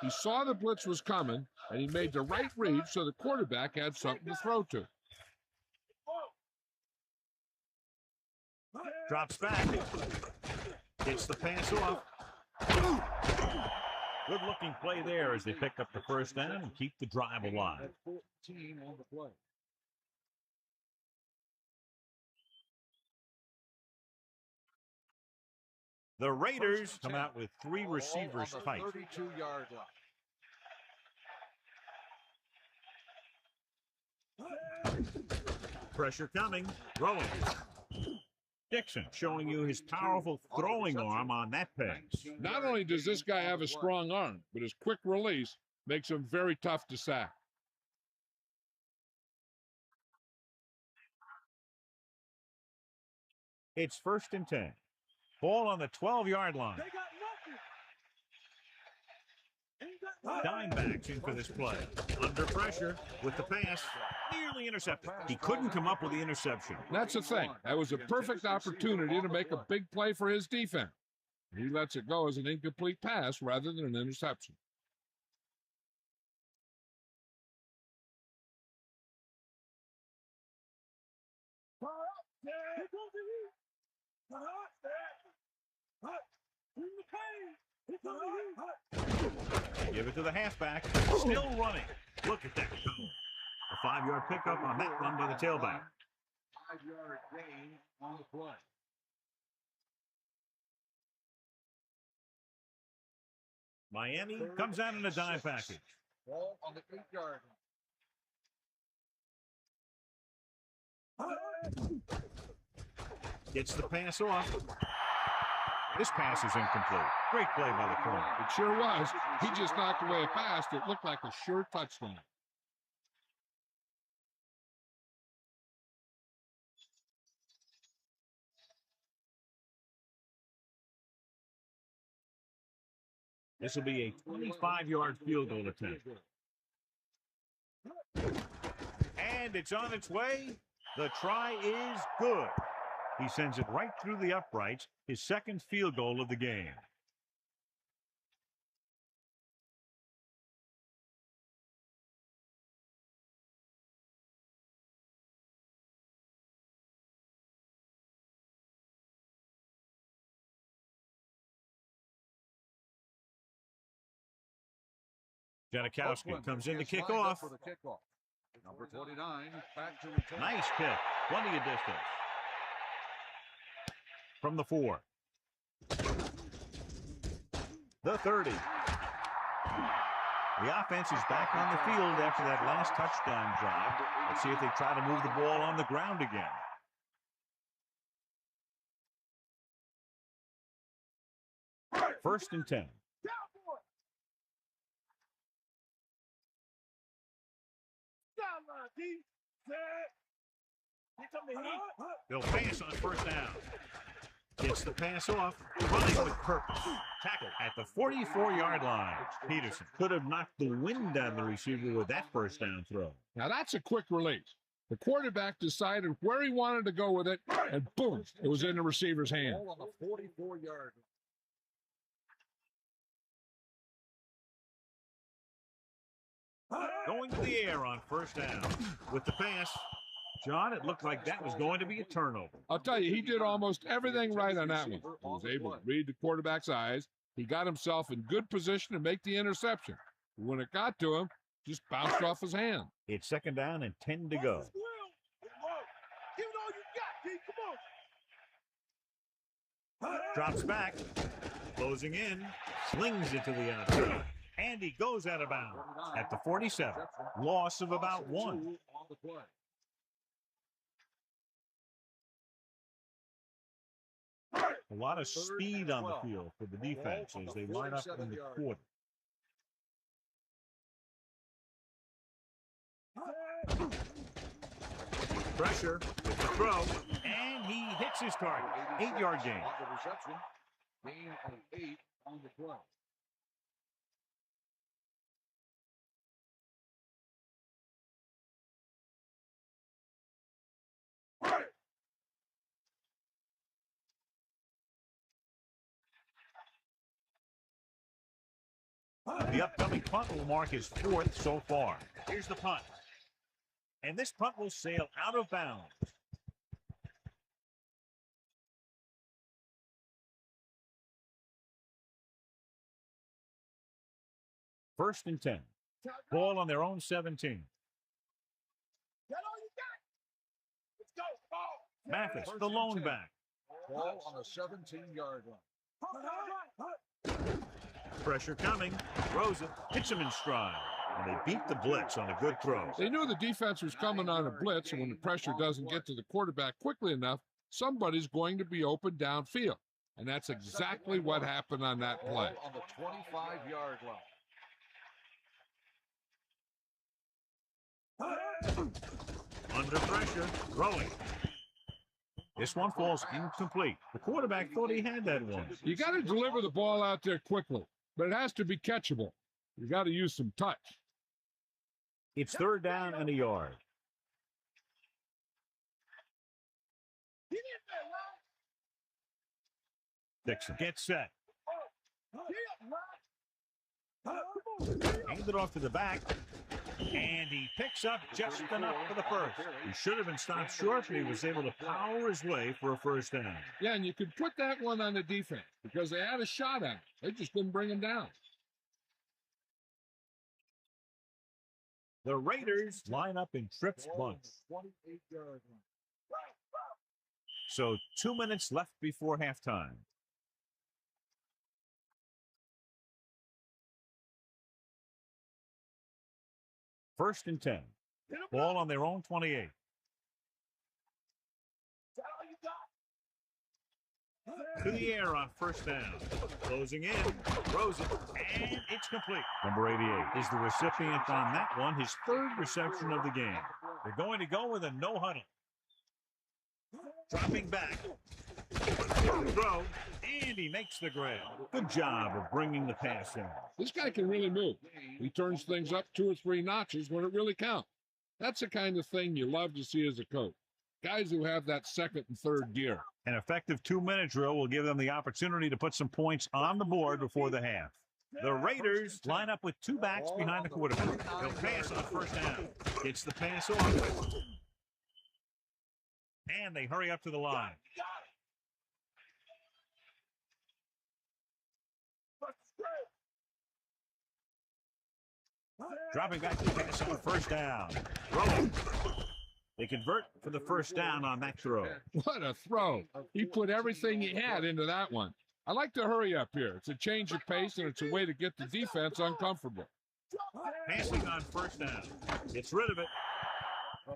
He saw the blitz was coming, and he made the right read so the quarterback had something to throw to. Drops back. Gets the pass off. Good-looking play there as they pick up the 1st down and keep the drive alive. 14 on the play. The Raiders come out with 3 receivers tight. 32-yard line. Pressure coming. Throwing. Dixon showing you his powerful throwing arm on that pass. Not only does this guy have a strong arm, but his quick release makes him very tough to sack. It's 1st and 10. Ball on the 12-yard line. Dimebacks in for this play. Under pressure with the pass. Nearly intercepted. He couldn't come up with the interception. That's the thing. That was a perfect opportunity to make a big play for his defense. He lets it go as an incomplete pass rather than an interception. Give it to the halfback. Still running. Look at that. A 5-yard pickup on that run by the tailback. 5-yard gain on the play. Miami comes out in a dime package. Ball on the 8-yard line. Gets the pass off. This pass is incomplete. Great play by the corner. It sure was. He just knocked away a pass that looked like a sure touchdown. This will be a 25-yard field goal attempt. And it's on its way. The try is good. He sends it right through the uprights, his second field goal of the game. Janikowski comes in to kick off. Number 29, back to return. Nice kick. Plenty of distance. From the 4. The 30. The offense is back on the field after that last touchdown drive. Let's see if they try to move the ball on the ground again. First and 10. They'll pass on first down. Gets the pass off, running with purpose. Tackle at the 44-yard line. Peterson could have knocked the wind out of the receiver with that first down throw. Now that's a quick release. The quarterback decided where he wanted to go with it, and boom, it was in the receiver's hand. Ball on the 44-yard line. Going to the air on first down. With the pass, John, it looked like that was going to be a turnover. I'll tell you, he did almost everything right on that one. He was able to read the quarterback's eyes. He got himself in good position to make the interception. When it got to him, just bounced off his hand. It's second down and 10 to go. Drops back, closing in, slings it to the outside. And he goes out of bounds at the 47. Loss of about 1. A lot of speed on the field for the defense as they line up in the quarter. Pressure with the throw, and he hits his target. 8-yard gain. Gain of 8 on the play. The upcoming punt will mark his 4th so far. Here's the punt. And this punt will sail out of bounds. First and 10. Ball on their own 17. Mathis, the lone back. Ball on the 17-yard line. Pressure coming. Throws it. Hits him in stride. And they beat the blitz on a good throw. They knew the defense was coming on a blitz, and when the pressure doesn't get to the quarterback quickly enough, somebody's going to be open downfield. And that's exactly what happened on that play. On the 25-yard line. Under pressure. Throwing. This one falls incomplete. The quarterback thought he had that one. You got to deliver the ball out there quickly, but it has to be catchable. You got to use some touch. It's third down and a yard. Dixon gets set. Hand it off to the back. And he picks up just enough for the first. He should have been stopped short, but he was able to power his way for a first down. Yeah, and you could put that one on the defense because they had a shot at it. They just couldn't bring him down. The Raiders line up in trips bunch. So 2 minutes left before halftime. First and 10. Ball on their own 28. To the air on first down. Closing in. Throws it. And it's complete. Number 88 is the recipient on that one. His third reception of the game. They're going to go with a no huddle. Dropping back. Throw. And he makes the grab. Good job of bringing the pass in. This guy can really move. He turns things up 2 or 3 notches when it really counts. That's the kind of thing you love to see as a coach. Guys who have that second and third gear. An effective 2-minute drill will give them the opportunity to put some points on the board before the half. The Raiders line up with 2 backs behind the quarterback. They'll pass on first down. Gets the pass off. And they hurry up to the line. Dropping back to pass on first down. Rolling. They convert for the first down on that throw. What a throw. He put everything he had into that one. I like to hurry up here. It's a change of pace, and it's a way to get the defense uncomfortable. Passing on first down. Gets rid of it.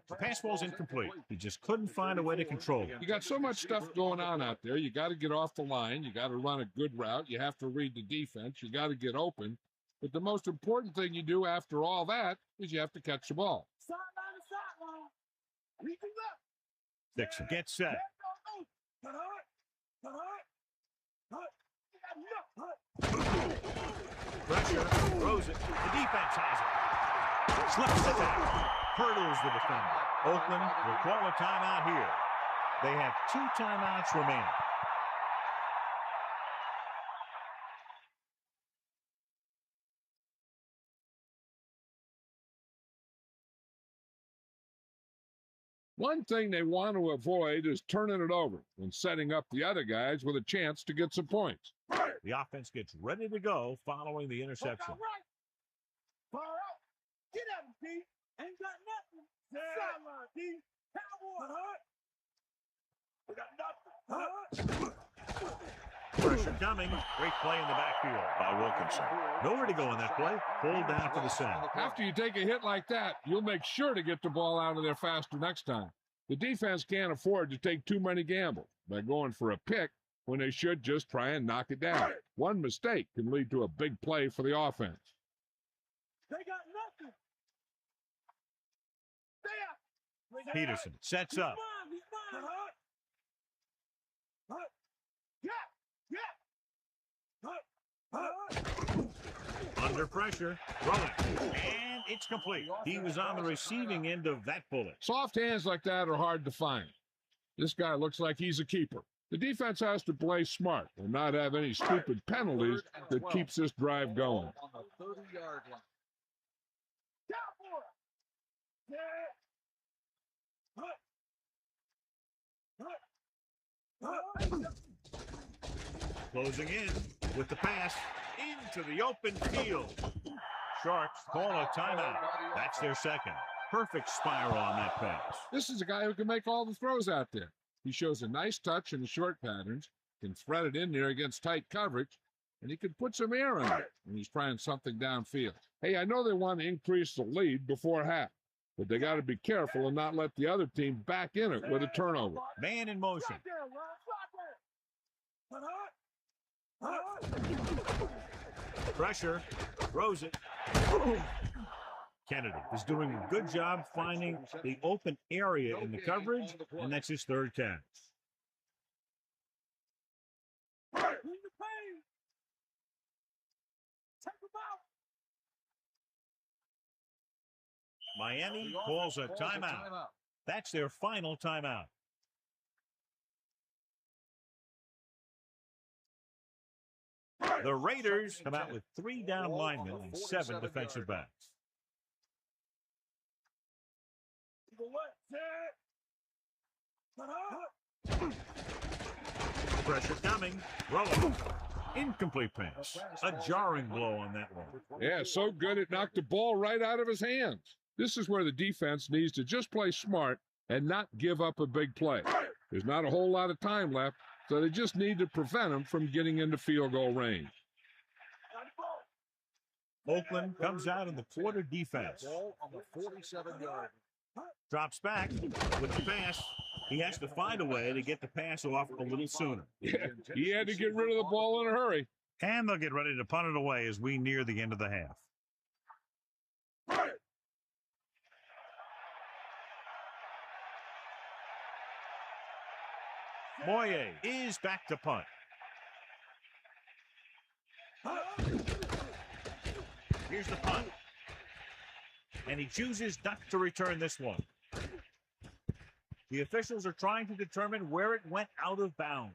The pass ball's incomplete. He just couldn't find a way to control it. You got so much stuff going on out there. You got to get off the line. You got to run a good route. You have to read the defense. You got to get open. But the most important thing you do after all that is you have to catch the ball. Dixon gets set. Pressure, throws it. The defense has it. Slips it down. Hurdles the defender. Oakland will call a timeout here. They have 2 timeouts remaining. One thing they want to avoid is turning it over and setting up the other guys with a chance to get some points. The offense gets ready to go following the interception. Far out. Get at him, D. Ain't got nothing. Sideline, D. Cowboy. We got nothing. Pressure coming. Great play in the backfield by Wilkinson. Nowhere to go on that play. Pulled down to the center. After you take a hit like that, you'll make sure to get the ball out of there faster next time. The defense can't afford to take too many gambles by going for a pick when they should just try and knock it down. One mistake can lead to a big play for the offense. They got nothing. Peterson sets up. He's mine. Under pressure. Rolling. And it's complete. He was on the receiving end of that bullet. Soft hands like that are hard to find. This guy looks like he's a keeper. The defense has to play smart and not have any stupid penalties that keeps this drive going. On the 30-yard line. Closing in with the pass into the open field. Sharks call a timeout. That's their second. Perfect spiral on that pass. This is a guy who can make all the throws out there. He shows a nice touch in the short patterns, can thread it in there against tight coverage, and he can put some air in it when he's trying something downfield. Hey, I know they want to increase the lead before half, but they got to be careful and not let the other team back in it with a turnover. Man in motion. Pressure. Throws it. Kennedy is doing a good job finding the open area in the coverage, and that's his third catch. Miami calls a timeout. That's their final timeout. The Raiders come out with 3 down linemen and 7 defensive backs. Pressure coming. Rolling. Incomplete pass. A jarring blow on that one. Yeah, so good it knocked the ball right out of his hands. This is where the defense needs to just play smart and not give up a big play. There's not a whole lot of time left, so they just need to prevent him from getting into field goal range. Oakland comes out in the quarter defense. Ball on the 47-yard. Drops back with the pass. He has to find a way to get the pass off a little sooner. Yeah, he had to get rid of the ball in a hurry. And they'll get ready to punt it away as we near the end of the half. Moye is back to punt. Here's the punt. And he chooses not to return this one. The officials are trying to determine where it went out of bounds.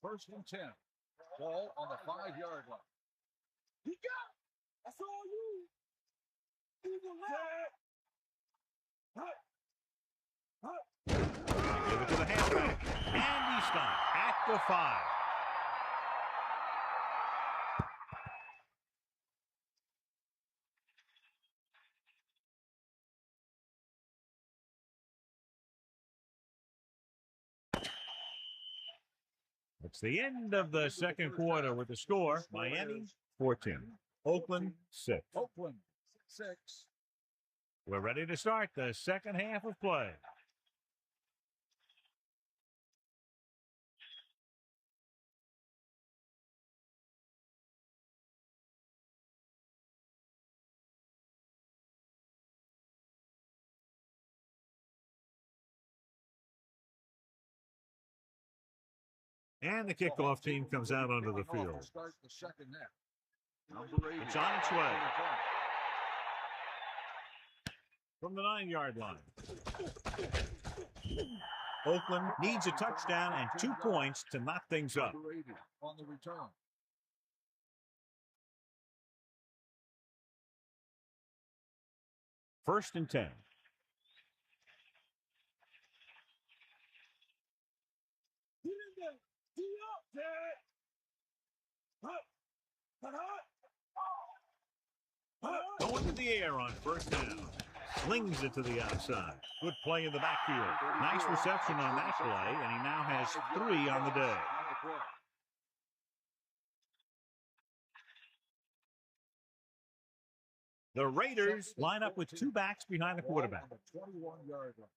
First and 10. Ball on the 5-yard line. You got it. That's all you. Give it to the halfback. And he stopped at the 5. It's the end of the second quarter with the score. Miami 14. Oakland 6. Oakland 6. We're ready to start the second half of play. And the kickoff team comes out onto the field. Start the second half. Number 8. It's on its way. From the 9-yard line. Oakland needs a touchdown and 2 points to knock things up. Number 80 on the return. First and 10. Get in there. D up, Dad. Going to the air on first down. Slings it to the outside. Good play in the backfield. Nice reception on that play, and he now has 3 on the day. The Raiders line up with 2 backs behind the quarterback. 21-yard line.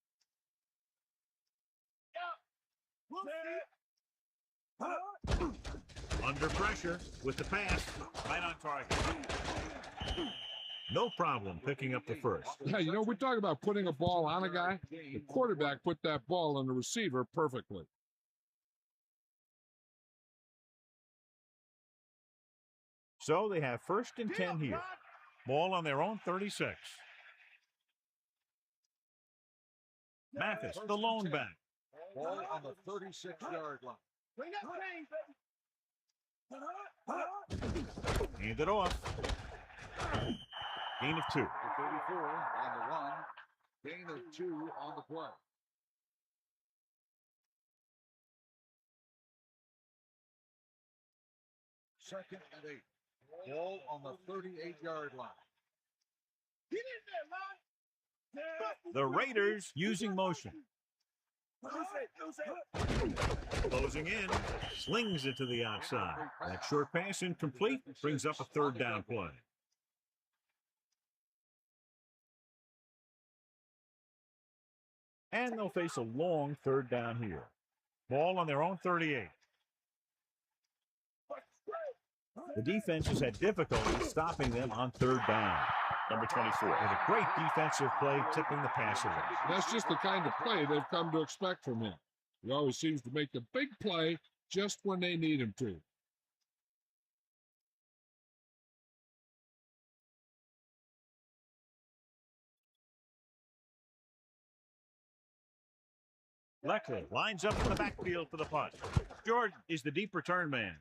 Under pressure with the pass. Right on target. No problem picking up the first. Yeah, you know, we talk about putting a ball on a guy. The quarterback put that ball on the receiver perfectly. So they have first and 10 here. Ball on their own 36. Mathis, the lone back. Ball on the 36-yard line. Bring up change, baby. Hand it off. Gain of 2. The 34 on the run. Gain of 2 on the play. Second and 8. Ball on the 38-yard line. Get in there, man. The Raiders using motion. Closing in. Slings it to the outside. That short pass incomplete. Brings up a third down play. And they'll face a long third down here. Ball on their own 38. The defense has had difficulty stopping them on third down. Number 24. With a great defensive play tipping the pass away. That's just the kind of play they've come to expect from him. He always seems to make a big play just when they need him to. Leclerc lines up in the backfield for the punt. Jordan is the deep return man.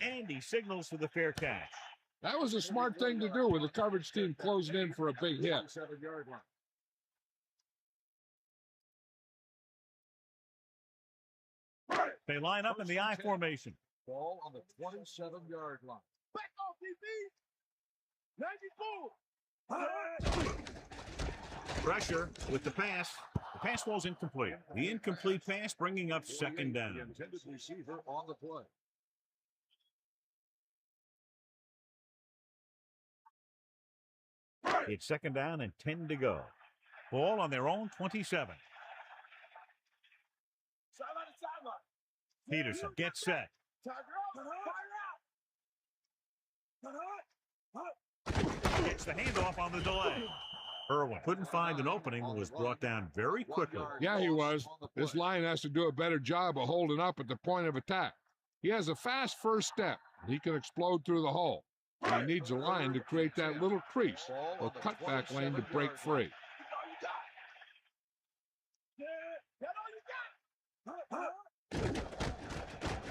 And he signals for the fair catch. That was a smart thing to do with the coverage team closing in for a big hit. They line up in the I formation. Ball on the 27-yard line. Back off, DB. 94. Pressure with the pass. The pass falls incomplete. The incomplete pass bringing up second down. The intended receiver on the play. It's second down and 10 to go. Ball on their own 27. Peterson gets set. Gets the handoff on the delay. Irwin couldn't find an opening and was brought down very quickly. Yeah, he was. This line has to do a better job of holding up at the point of attack. He has a fast first step. He can explode through the hole. And he needs a line to create that little crease or cutback lane to break free.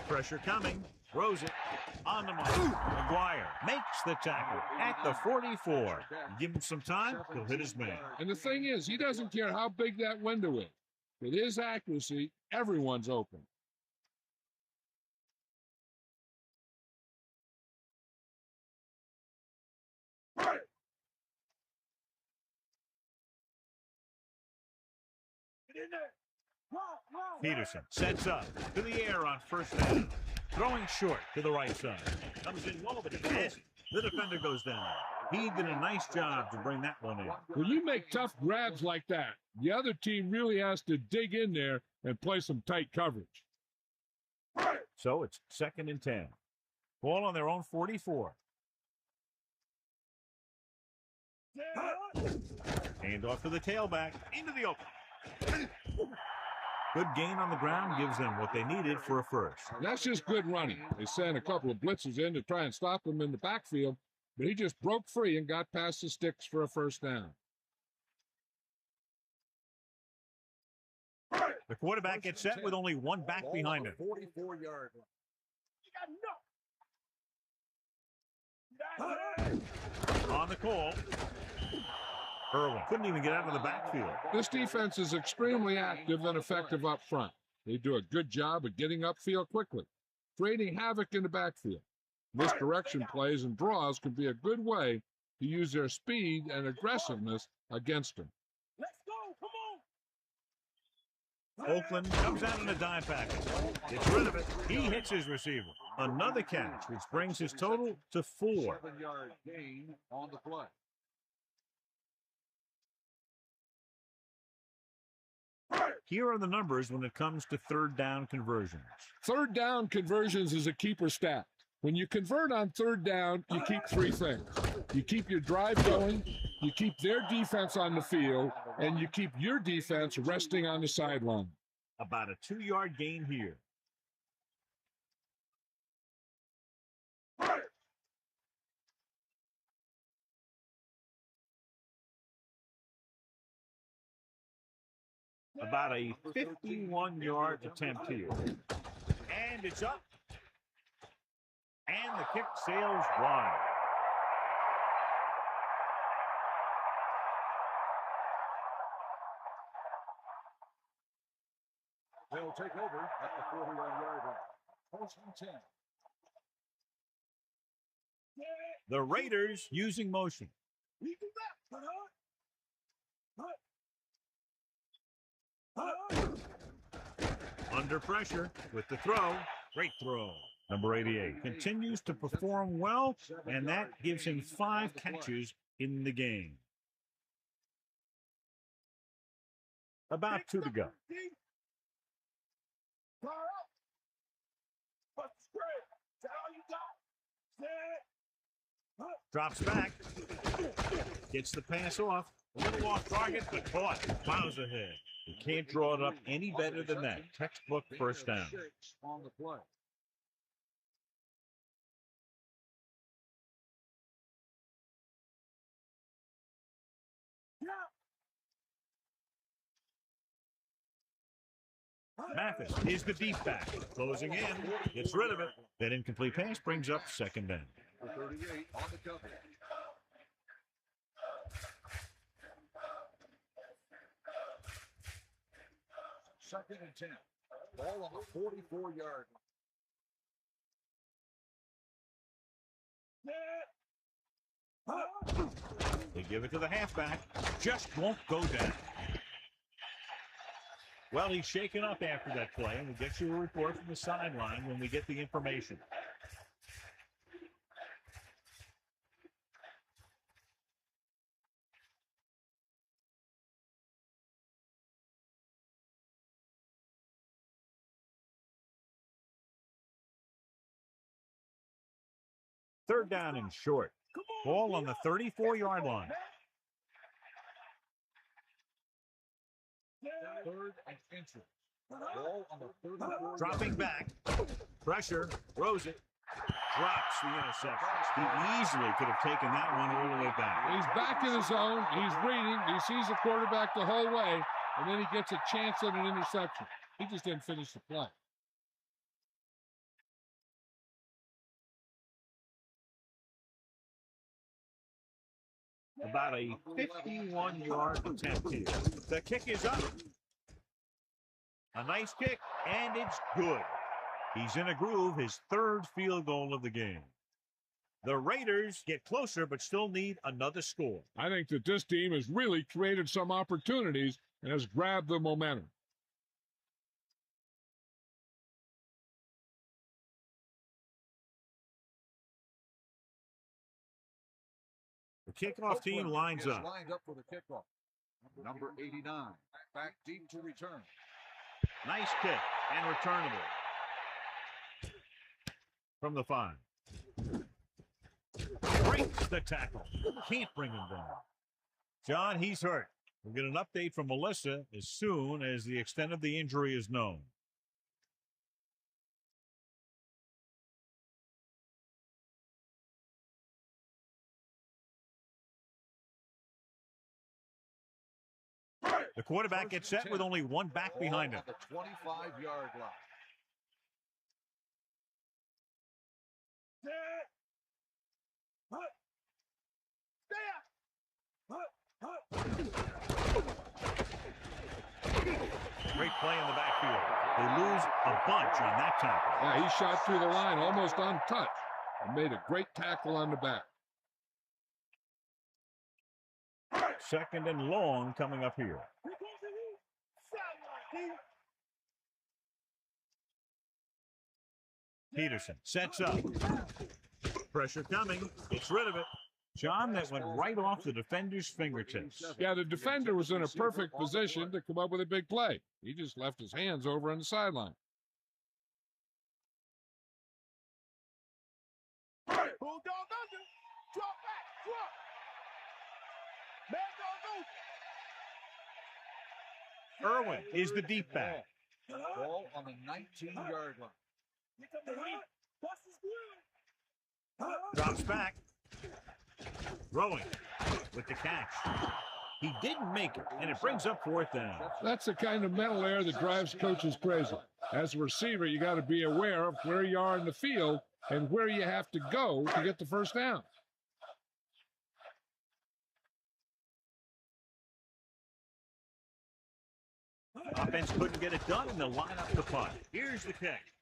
Pressure coming. Throws it. On the mark. McGuire makes the tackle at the 44. Give him some time, he'll hit his man. And the thing is, he doesn't care how big that window is. With his accuracy, everyone's open. Peterson sets up to the air on first down. Throwing short to the right side. Comes in low, but he misses. The defender goes down. He did a nice job to bring that one in. When you make tough grabs like that, the other team really has to dig in there and play some tight coverage. So it's second and 10. Ball on their own 44. Hand off to the tailback. Into the open. Good gain on the ground gives them what they needed for a first. That's just good running. They sent a couple of blitzes in to try and stop him in the backfield, but he just broke free and got past the sticks for a first down. The quarterback gets set with only one back behind him. 44-yard You On the call. Irwin couldn't even get out of the backfield. This defense is extremely active and effective up front. They do a good job of getting upfield quickly, creating havoc in the backfield. Misdirection plays and draws can be a good way to use their speed and aggressiveness against them. Let's go. Come on. Oakland comes out in a dime package. Gets rid of it. He hits his receiver. Another catch, which brings his total to 4. 7-yard gain on the play. Here are the numbers when it comes to third down conversions. Third down conversions is a keeper stat. When you convert on third down, you keep 3 things. You keep your drive going, you keep their defense on the field, and you keep your defense resting on the sideline. About a 2-yard gain here. About a 51-yard attempt here. And it's up. And the kick sails wide. They'll take over at the 41-yard line. First and 10. The Raiders using motion. We do that. Under pressure with the throw. Great throw. Number 88 continues to perform well, and that gives him 5 catches in the game. About 2 to go. Drops back. Gets the pass off. A little off target, but caught. Plows ahead. You can't draw it up any better than that. Textbook first down. On the play. Mathis is the deep back. Closing in. Gets rid of it. That incomplete pass brings up second down. 38 on the cover. Second and 10. Ball on the 44-yard line. They give it to the halfback. Just won't go down. Well, he's shaken up after that play, and we'll get you a report from the sideline when we get the information. Third down and short. Ball on the 34-yard line. Third and inches. Ball on the 34. Dropping back. Pressure. Throws it. Drops the interception. He easily could have taken that one all the way back. He's back in his zone. He's reading. He sees the quarterback the whole way, and then he gets a chance at an interception. He just didn't finish the play. About a 51-yard attempt here. The kick is up. A nice kick, and it's good. He's in a groove, his third field goal of the game. The Raiders get closer, but still need another score. I think that this team has really created some opportunities and has grabbed the momentum. The kickoff team lines up. Lined up for the kickoff. Number 89, back deep to return. Nice kick and returnable. From the 5. Breaks the tackle. Can't bring him down. John, he's hurt. We'll get an update from Melissa as soon as the extent of the injury is known. The quarterback gets set with only one back behind him. The 25-yard line. Great play in the backfield. They lose a bunch on that tackle. Yeah, he shot through the line almost untouched and made a great tackle on the back. Second and long coming up here. Peterson sets up. Pressure coming. Gets rid of it. John, that went right off the defender's fingertips. Yeah, the defender was in a perfect position to come up with a big play. He just left his hands over on the sideline. Bulldog under. Drop back. Drop. Man, Irwin is the deep back. Ball on the 19-yard line. Drops back. Throwing with the catch. He didn't make it, and it brings up fourth down. That's the kind of mental error that drives coaches crazy. As a receiver, you got to be aware of where you are in the field and where you have to go to get the first down. Offense couldn't get it done, and they'll line up the punt. Here's the kick.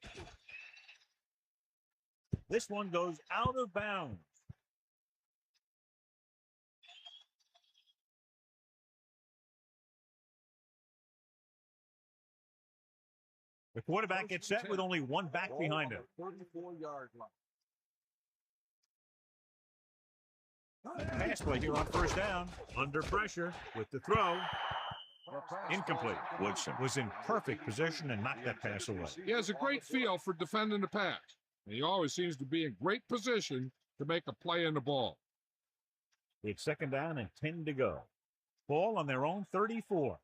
This one goes out of bounds. The quarterback gets set with only one back behind him. 34-yard line. Pass play here on first down. Under pressure with the throw. Incomplete. Woodson was in perfect position and knocked that pass away. He has a great feel for defending the pass. And he always seems to be in great position to make a play in the ball. It's second down and 10 to go. Ball on their own 34.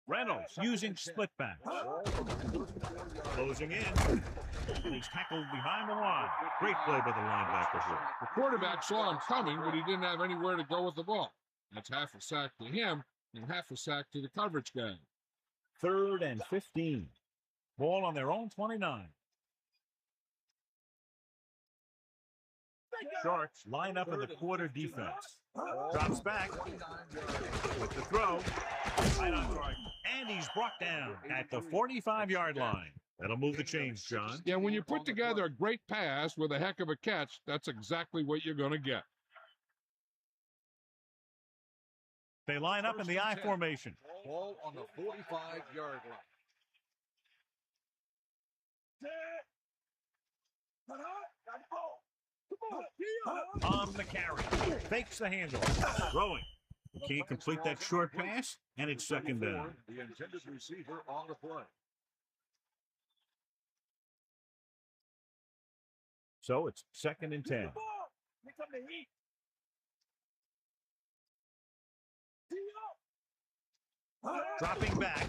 Reynolds using split back. Closing in. And he's tackled behind the line. Great play by the linebacker here. The quarterback saw him coming, but he didn't have anywhere to go with the ball. That's half a sack to him and half a sack to the coverage guy. 3rd and 15. Ball on their own 29. Sharks line up in the quarter defense. Drops back with the throw. Right on target. And he's brought down at the 45-yard line. That'll move the chains, John. Yeah, when you put together a great pass with a heck of a catch, that's exactly what you're going to get. They line up in the I formation. Ball on the 45-yard line. On the carry. Fakes the handle. Throwing. Can't complete that short pass, and it's 2nd down. The intended receiver on the play. So it's 2nd and 10. Dropping back.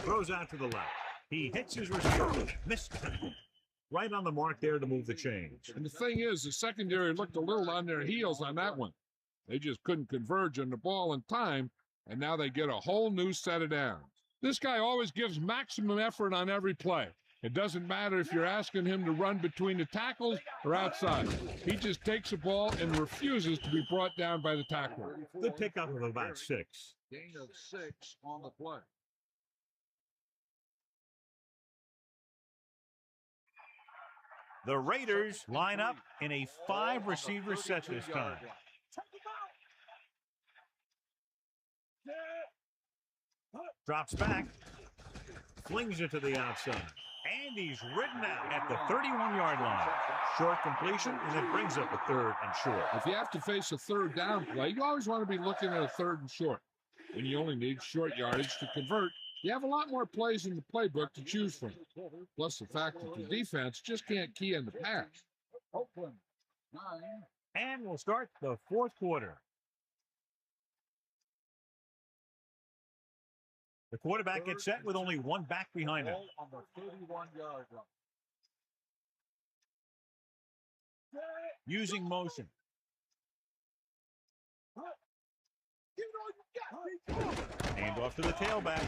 Throws out to the left. He hits his receiver. Missed tackle. Right on the mark there to move the chains. And the thing is, the secondary looked a little on their heels on that one. They just couldn't converge on the ball in time, and now they get a whole new set of downs. This guy always gives maximum effort on every play. It doesn't matter if you're asking him to run between the tackles or outside. He just takes the ball and refuses to be brought down by the tackler. Good pickup of about 6. Gain of 6 on the play. The Raiders line up in a 5-receiver set this time. Drops back. Flings it to the outside. And he's ridden out at the 31-yard line. Short completion, and it brings up a 3rd and short. If you have to face a 3rd down play, you always want to be looking at a 3rd and short. When you only need short yardage to convert, you have a lot more plays in the playbook to choose from. Plus the fact that the defense just can't key in the pass. Oakland, 9. And we'll start the 4th quarter. The quarterback gets set with only one back behind him. Ball on the 31-yard line. Using motion. Hand off to the tailback.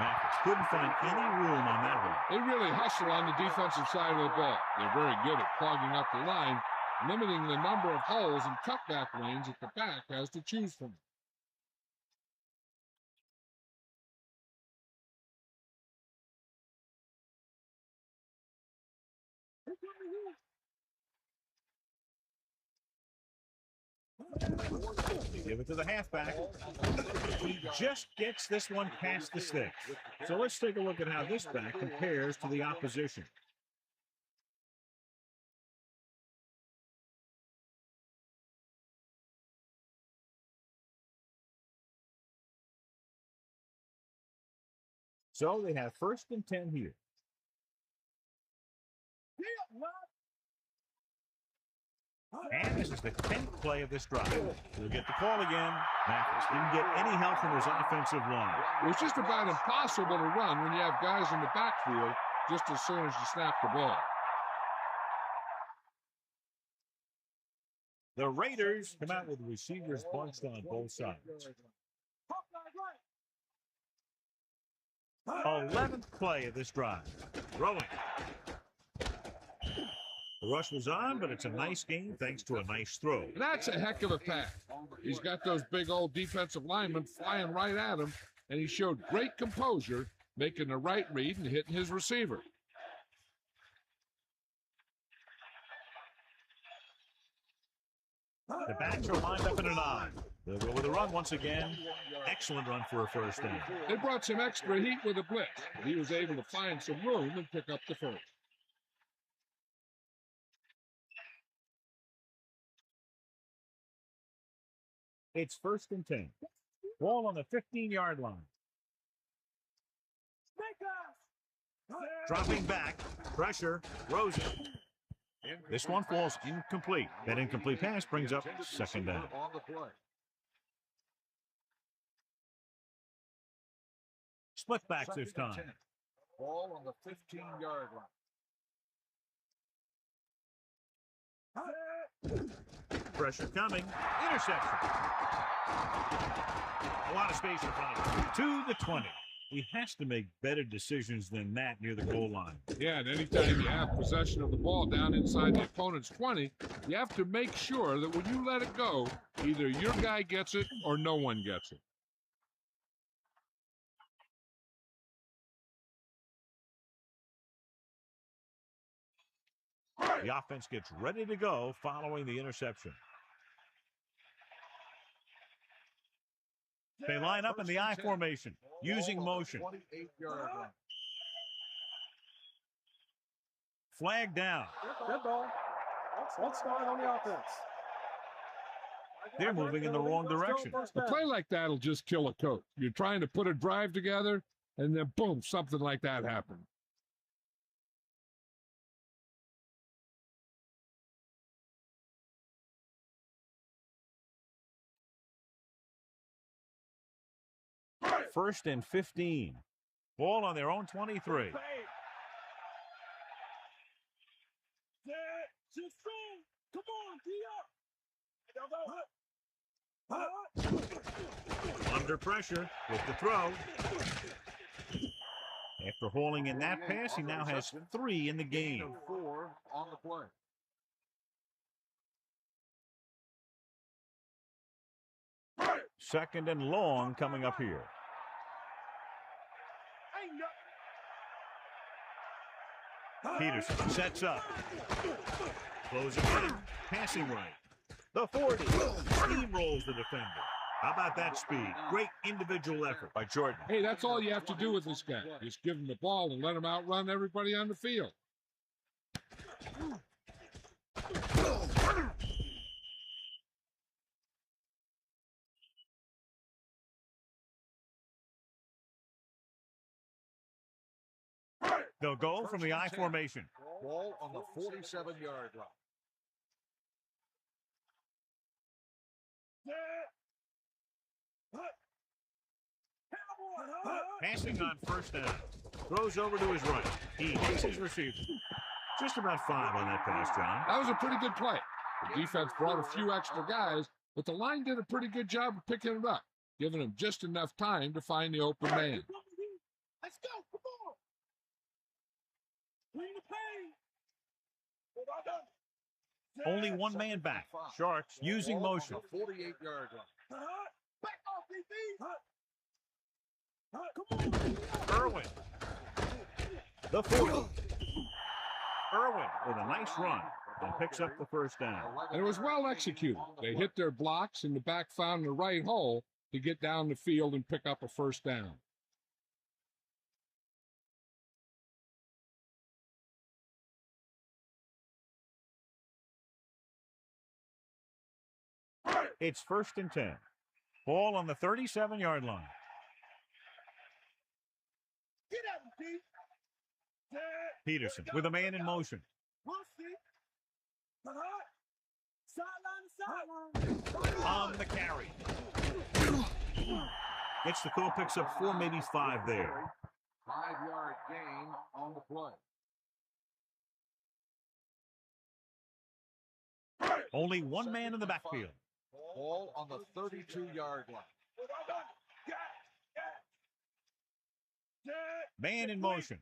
Mathis couldn't find any room on that one. They really hustle on the defensive side of the ball. They're very good at clogging up the line, limiting the number of holes and cutback lanes that the back has to choose from. They give it to the halfback. He just gets this one past the sticks. So let's take a look at how this back compares to the opposition. So they have 1st and 10 here. And this is the 10th play of this drive. We'll get the call again. Mathis didn't get any help from his offensive line. It was just about impossible to run when you have guys in the backfield just as soon as you snap the ball. The Raiders come out with receivers bunched on both sides. 11th play of this drive. Throwing. The rush was on, but it's a nice game thanks to a nice throw. That's a heck of a pass. He's got those big old defensive linemen flying right at him, and he showed great composure, making the right read and hitting his receiver. The backs are lined up in an I. They'll go with a run once again. Excellent run for a 1st down. They brought some extra heat with a blitz, but he was able to find some room and pick up the 1st. It's 1st and 10. Ball on the 15-yard line. Dropping back. Pressure. Rosen. This one falls incomplete. That incomplete pass brings up 2nd down. On the play. Split backs this 2nd and time. 10. Ball on the 15-yard line. Pressure coming. Interception. A lot of space in front of him. To the 20. He has to make better decisions than that near the goal line. Yeah, and anytime you have possession of the ball down inside the opponent's 20, you have to make sure that when you let it go, either your guy gets it or no one gets it. The offense gets ready to go following the interception. They line up in the I formation, using motion. 28-yard line. Flag down. Good ball. Let's start on the offense. They're moving in the wrong direction. A play like that will just kill a coach. You're trying to put a drive together, and then boom, something like that happens. First and 15. Ball on their own 23. Come on, Under pressure with the throw. After hauling in that pass, he now has 3 in the game. 4 on the play. Second and long coming up here. Peterson sets up. Closing in. Passing right. The 40. Steamrolls the defender. How about that speed? Great individual effort by Jordan. Hey, that's all you have to do with this guy. Just give him the ball and let him outrun everybody on the field. They'll go from the I formation. Ball on the 47-yard line. Passing on first down. Throws over to his right. He hits his receiver. Just about 5 on that pass, John. That was a pretty good play. The defense brought a few extra guys, but the line did a pretty good job of picking it up, giving them just enough time to find the open man. let's go. Come on. Bring the pain. Only one man back. Sharks using motion. 48-yard line. Back off, DB. Come on. Irwin. The 40. Irwin with a nice run and picks up the first down. And it was well executed. They hit their blocks, and the back found the right hole to get down the field and pick up a first down. It's first and 10. Ball on the 37-yard line. Get at him, D. Peterson with a man in motion. Sideline. On the carry. Gets the call, picks up 4, maybe 5 there. 5-yard gain on the play. Only one man in the backfield. Ball on the 32-yard line. Man in motion.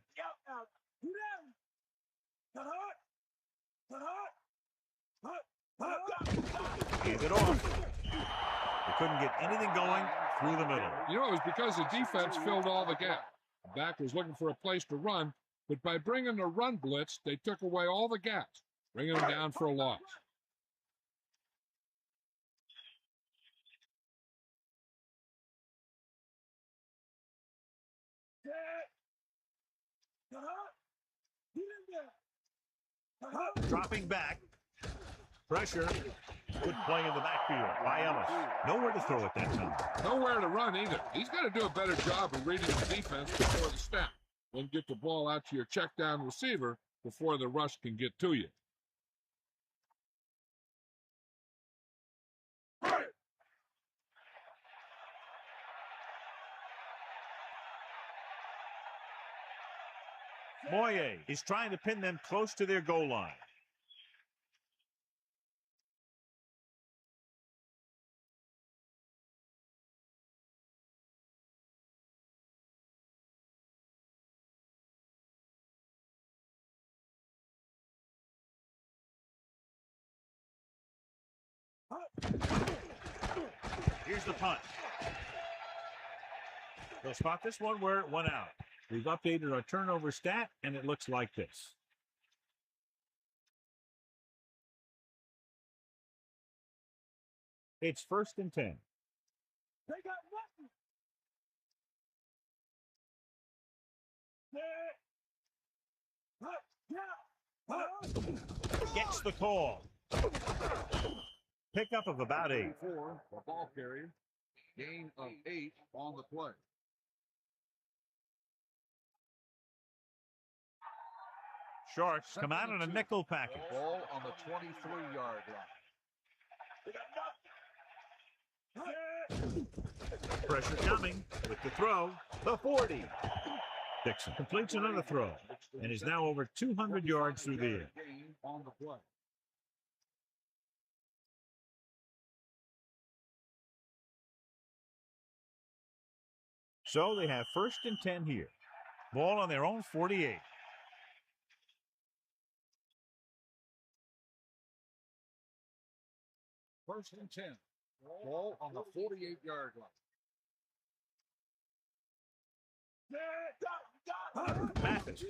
Hand it off. They couldn't get anything going through the middle. You know, it was because the defense filled all the gaps. The back was looking for a place to run, but by bringing the run blitz, they took away all the gaps, bringing them down for a loss. Dropping back. Pressure. Good play in the backfield by Ellis. Nowhere to throw at that time. Nowhere to run either. He's got to do a better job of reading the defense before the snap. Then get the ball out to your check down receiver before the rush can get to you. Moye is trying to pin them close to their goal line. Here's the punt. They'll spot this one where it went out. We've updated our turnover stat, and it looks like this. It's 1st and 10. They got nothing. Gets the call. Pickup of about 8. For the ball carrier. Gain of 8 on the play. Sharks come out in a nickel package. Ball on the 23-yard line. Pressure coming with the throw. The 40. Dixon completes another throw and is now over 200 yards through the air. Gain on the play. So they have 1st and 10 here. Ball on their own 48. First and 10. Ball on the 48-yard line. Mathis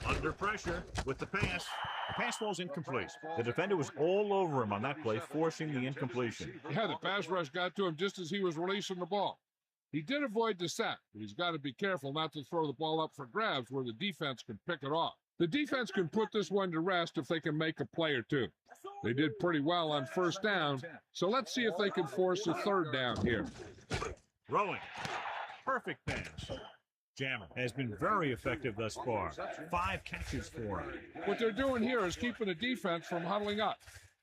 under pressure with the pass. The pass falls incomplete. The defender was all over him on that play, forcing the incompletion. Yeah, the pass rush got to him just as he was releasing the ball. He did avoid the sack, but he's got to be careful not to throw the ball up for grabs where the defense can pick it off. The defense can put this one to rest if they can make a play or two. They did pretty well on 1st down, so let's see if they can force a 3rd down here. Throwing. Perfect pass. Jammer has been very effective thus far. 5 catches for him. What they're doing here is keeping the defense from huddling up.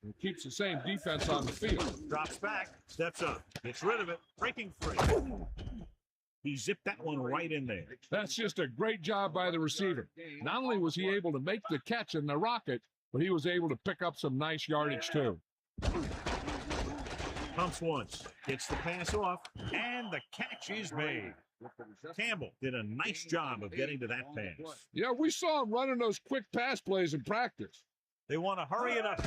It keeps the same defense on the field. Drops back, steps up, gets rid of it, breaking free. He zipped that one right in there. That's just a great job by the receiver. Not only was he able to make the catch in the rocket, but he was able to pick up some nice yardage too. Pumps once, gets the pass off, and the catch is made. Campbell did a nice job of getting to that pass. Yeah, we saw him running those quick pass plays in practice. They want to hurry it up.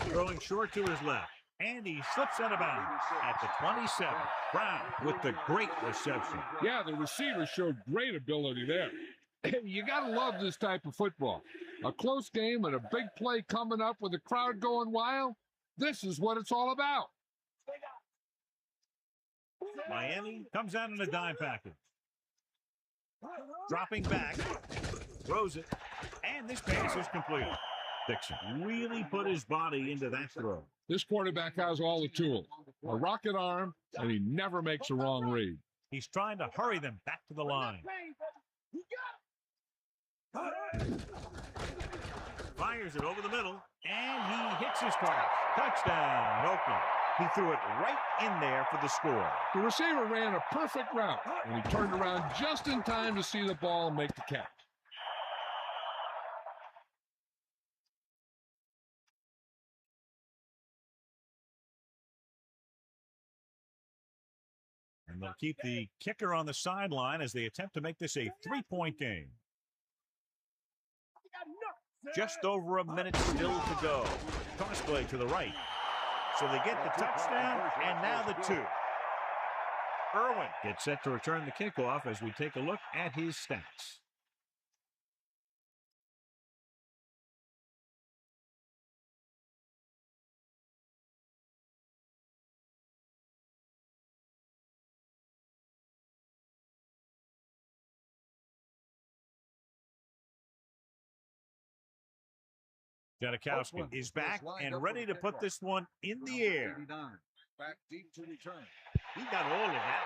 Throwing short to his left. And he slips out of bounds at the 27. Brown with the great reception. Yeah, the receiver showed great ability there. You got to love this type of football. A close game and a big play coming up with the crowd going wild. This is what it's all about. Miami comes out in a dime package. Dropping back. Throws it. And this pass is completed. Dixon really put his body into that throw. This quarterback has all the tools. A rocket arm, and he never makes a wrong read. He's trying to hurry them back to the line. Fires it over the middle, and he hits his target. Touchdown, Oakland. He threw it right in there for the score. The receiver ran a perfect route, and he turned around just in time to see the ball and make the catch. And they'll keep the kicker on the sideline as they attempt to make this a 3-point game. Just over a minute still to go. Toss play to the right. So they get the touchdown, and now the 2. Irwin gets set to return the kickoff as we take a look at his stats. Janikowski is back and ready to put this one in the air. Back deep to return. He got all of that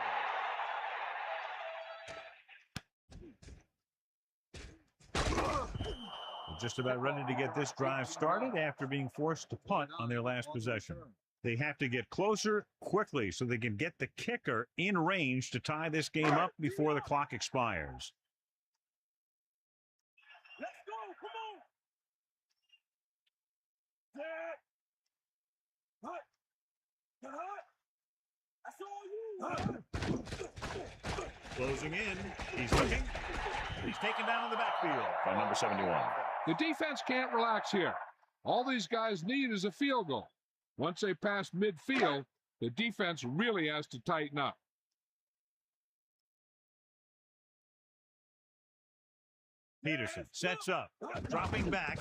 one. Just about ready to get this drive started after being forced to punt on their last possession. They have to get closer quickly so they can get the kicker in range to tie this game up before the clock expires. Closing in. He's looking. He's taken down in the backfield by number 71. The defense can't relax here. All these guys need is a field goal. Once they pass midfield, the defense really has to tighten up. Peterson sets up, dropping back,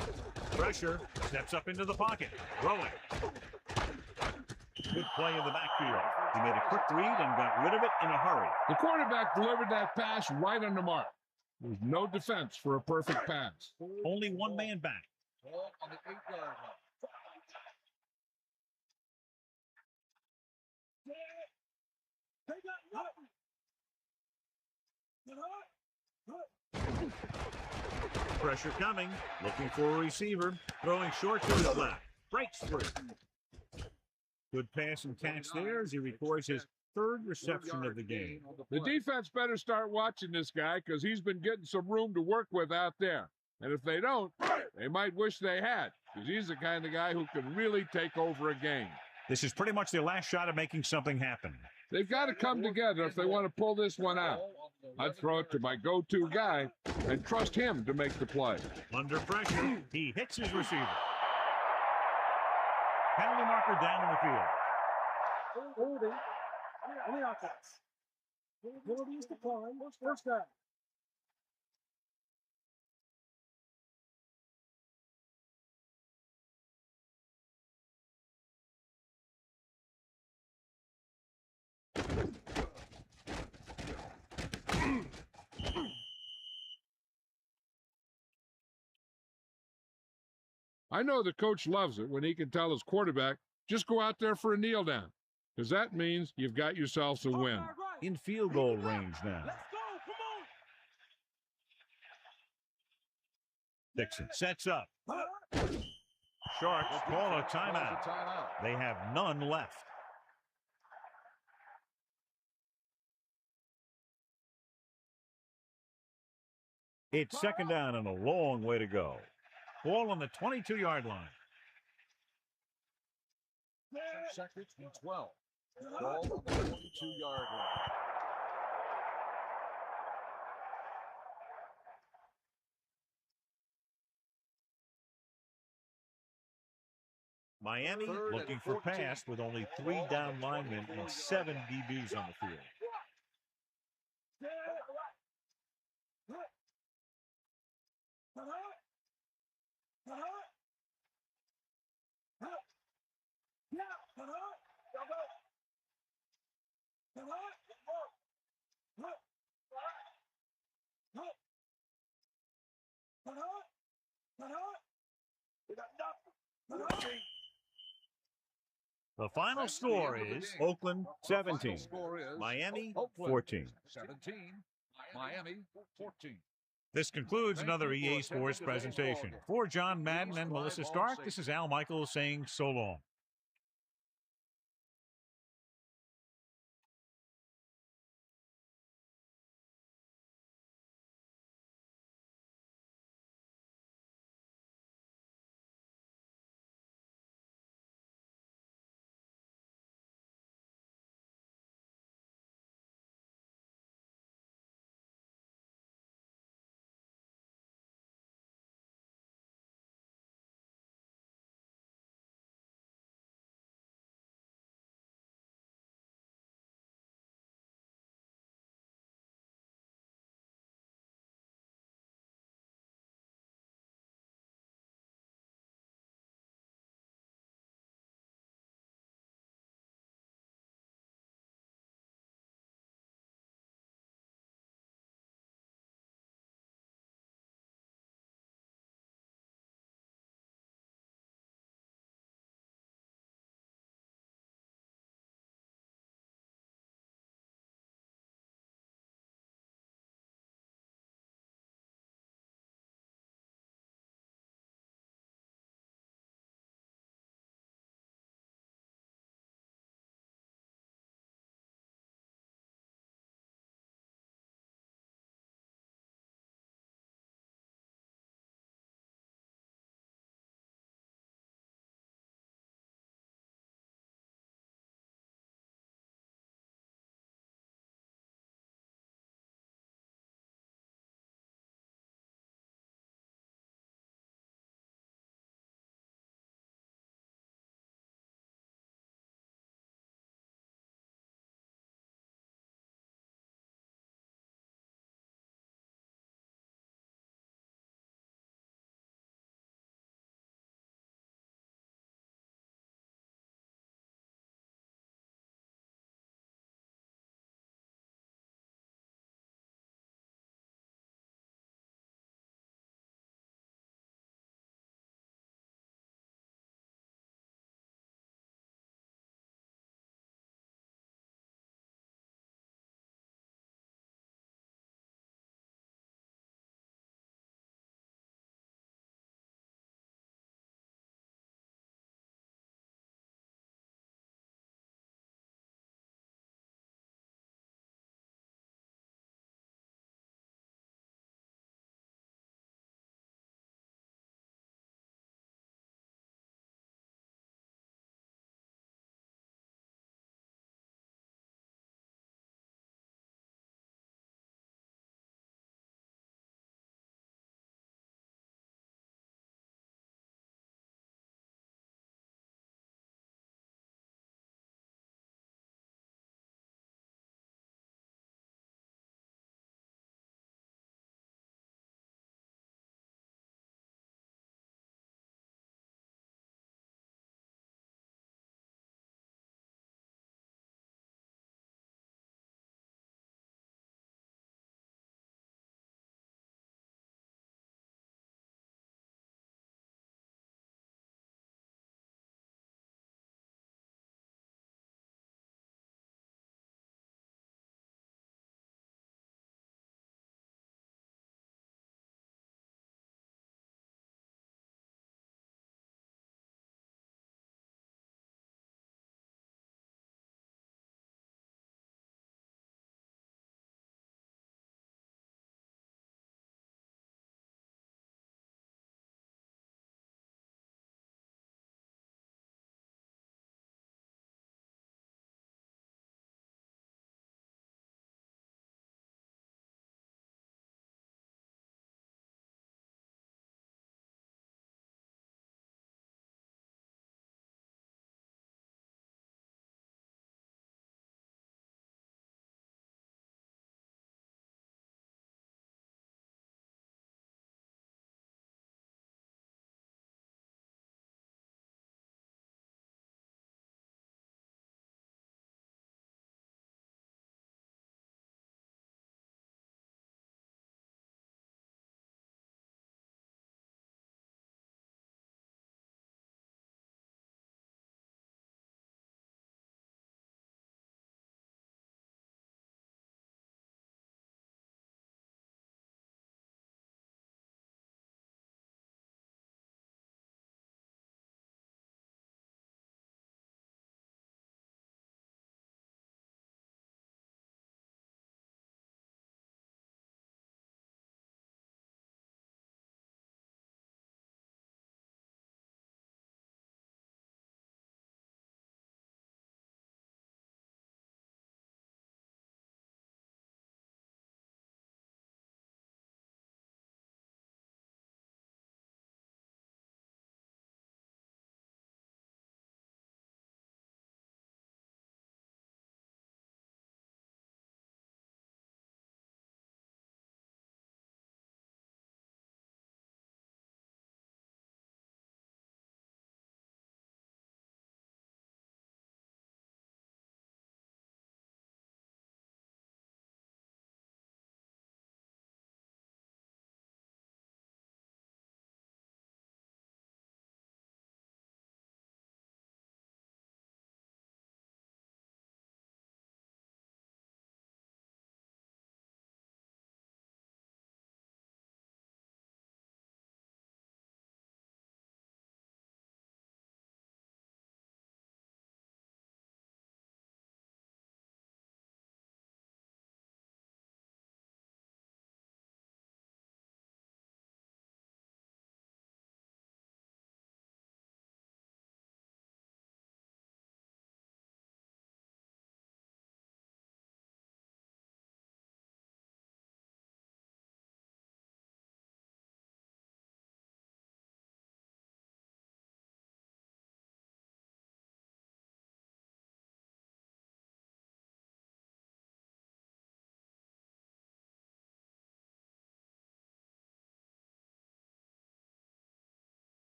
pressure, steps up into the pocket, throwing. Good play in the backfield. He made a quick read and got rid of it in a hurry. The quarterback delivered that pass right on the mark. There's no defense for a perfect pass. Only one man back. Ball on the 8-yard line. They got nothing. Pressure coming, looking for a receiver, throwing short to his left, breaks through. Good pass and catch there as he records his third reception of the game. The defense better start watching this guy because he's been getting some room to work with out there. And if they don't, they might wish they had, because he's the kind of guy who can really take over a game. This is pretty much their last shot at making something happen. They've got to come together if they want to pull this one out. I'd throw it to my go-to guy and trust him to make the play. Under pressure, he hits his receiver. Penalty marker down in the field. Holding on the offense. Penalty is declined. First down. I know the coach loves it when he can tell his quarterback, just go out there for a kneel down, because that means you've got yourselves a win. In field goal range now. Let's go. Come Dixon sets up. Sharks call a timeout. They have none left. It's second down and a long way to go. Ball on the 22-yard line. Second and 12. Ball on the 22-yard line. Miami looking for pass with only 3 down linemen and 7 DBs on the field. The final score is Oakland 17, Miami 14. 17, Miami 14. This concludes another EA Sports presentation. For John Madden and Melissa Stark, this is Al Michaels saying so long.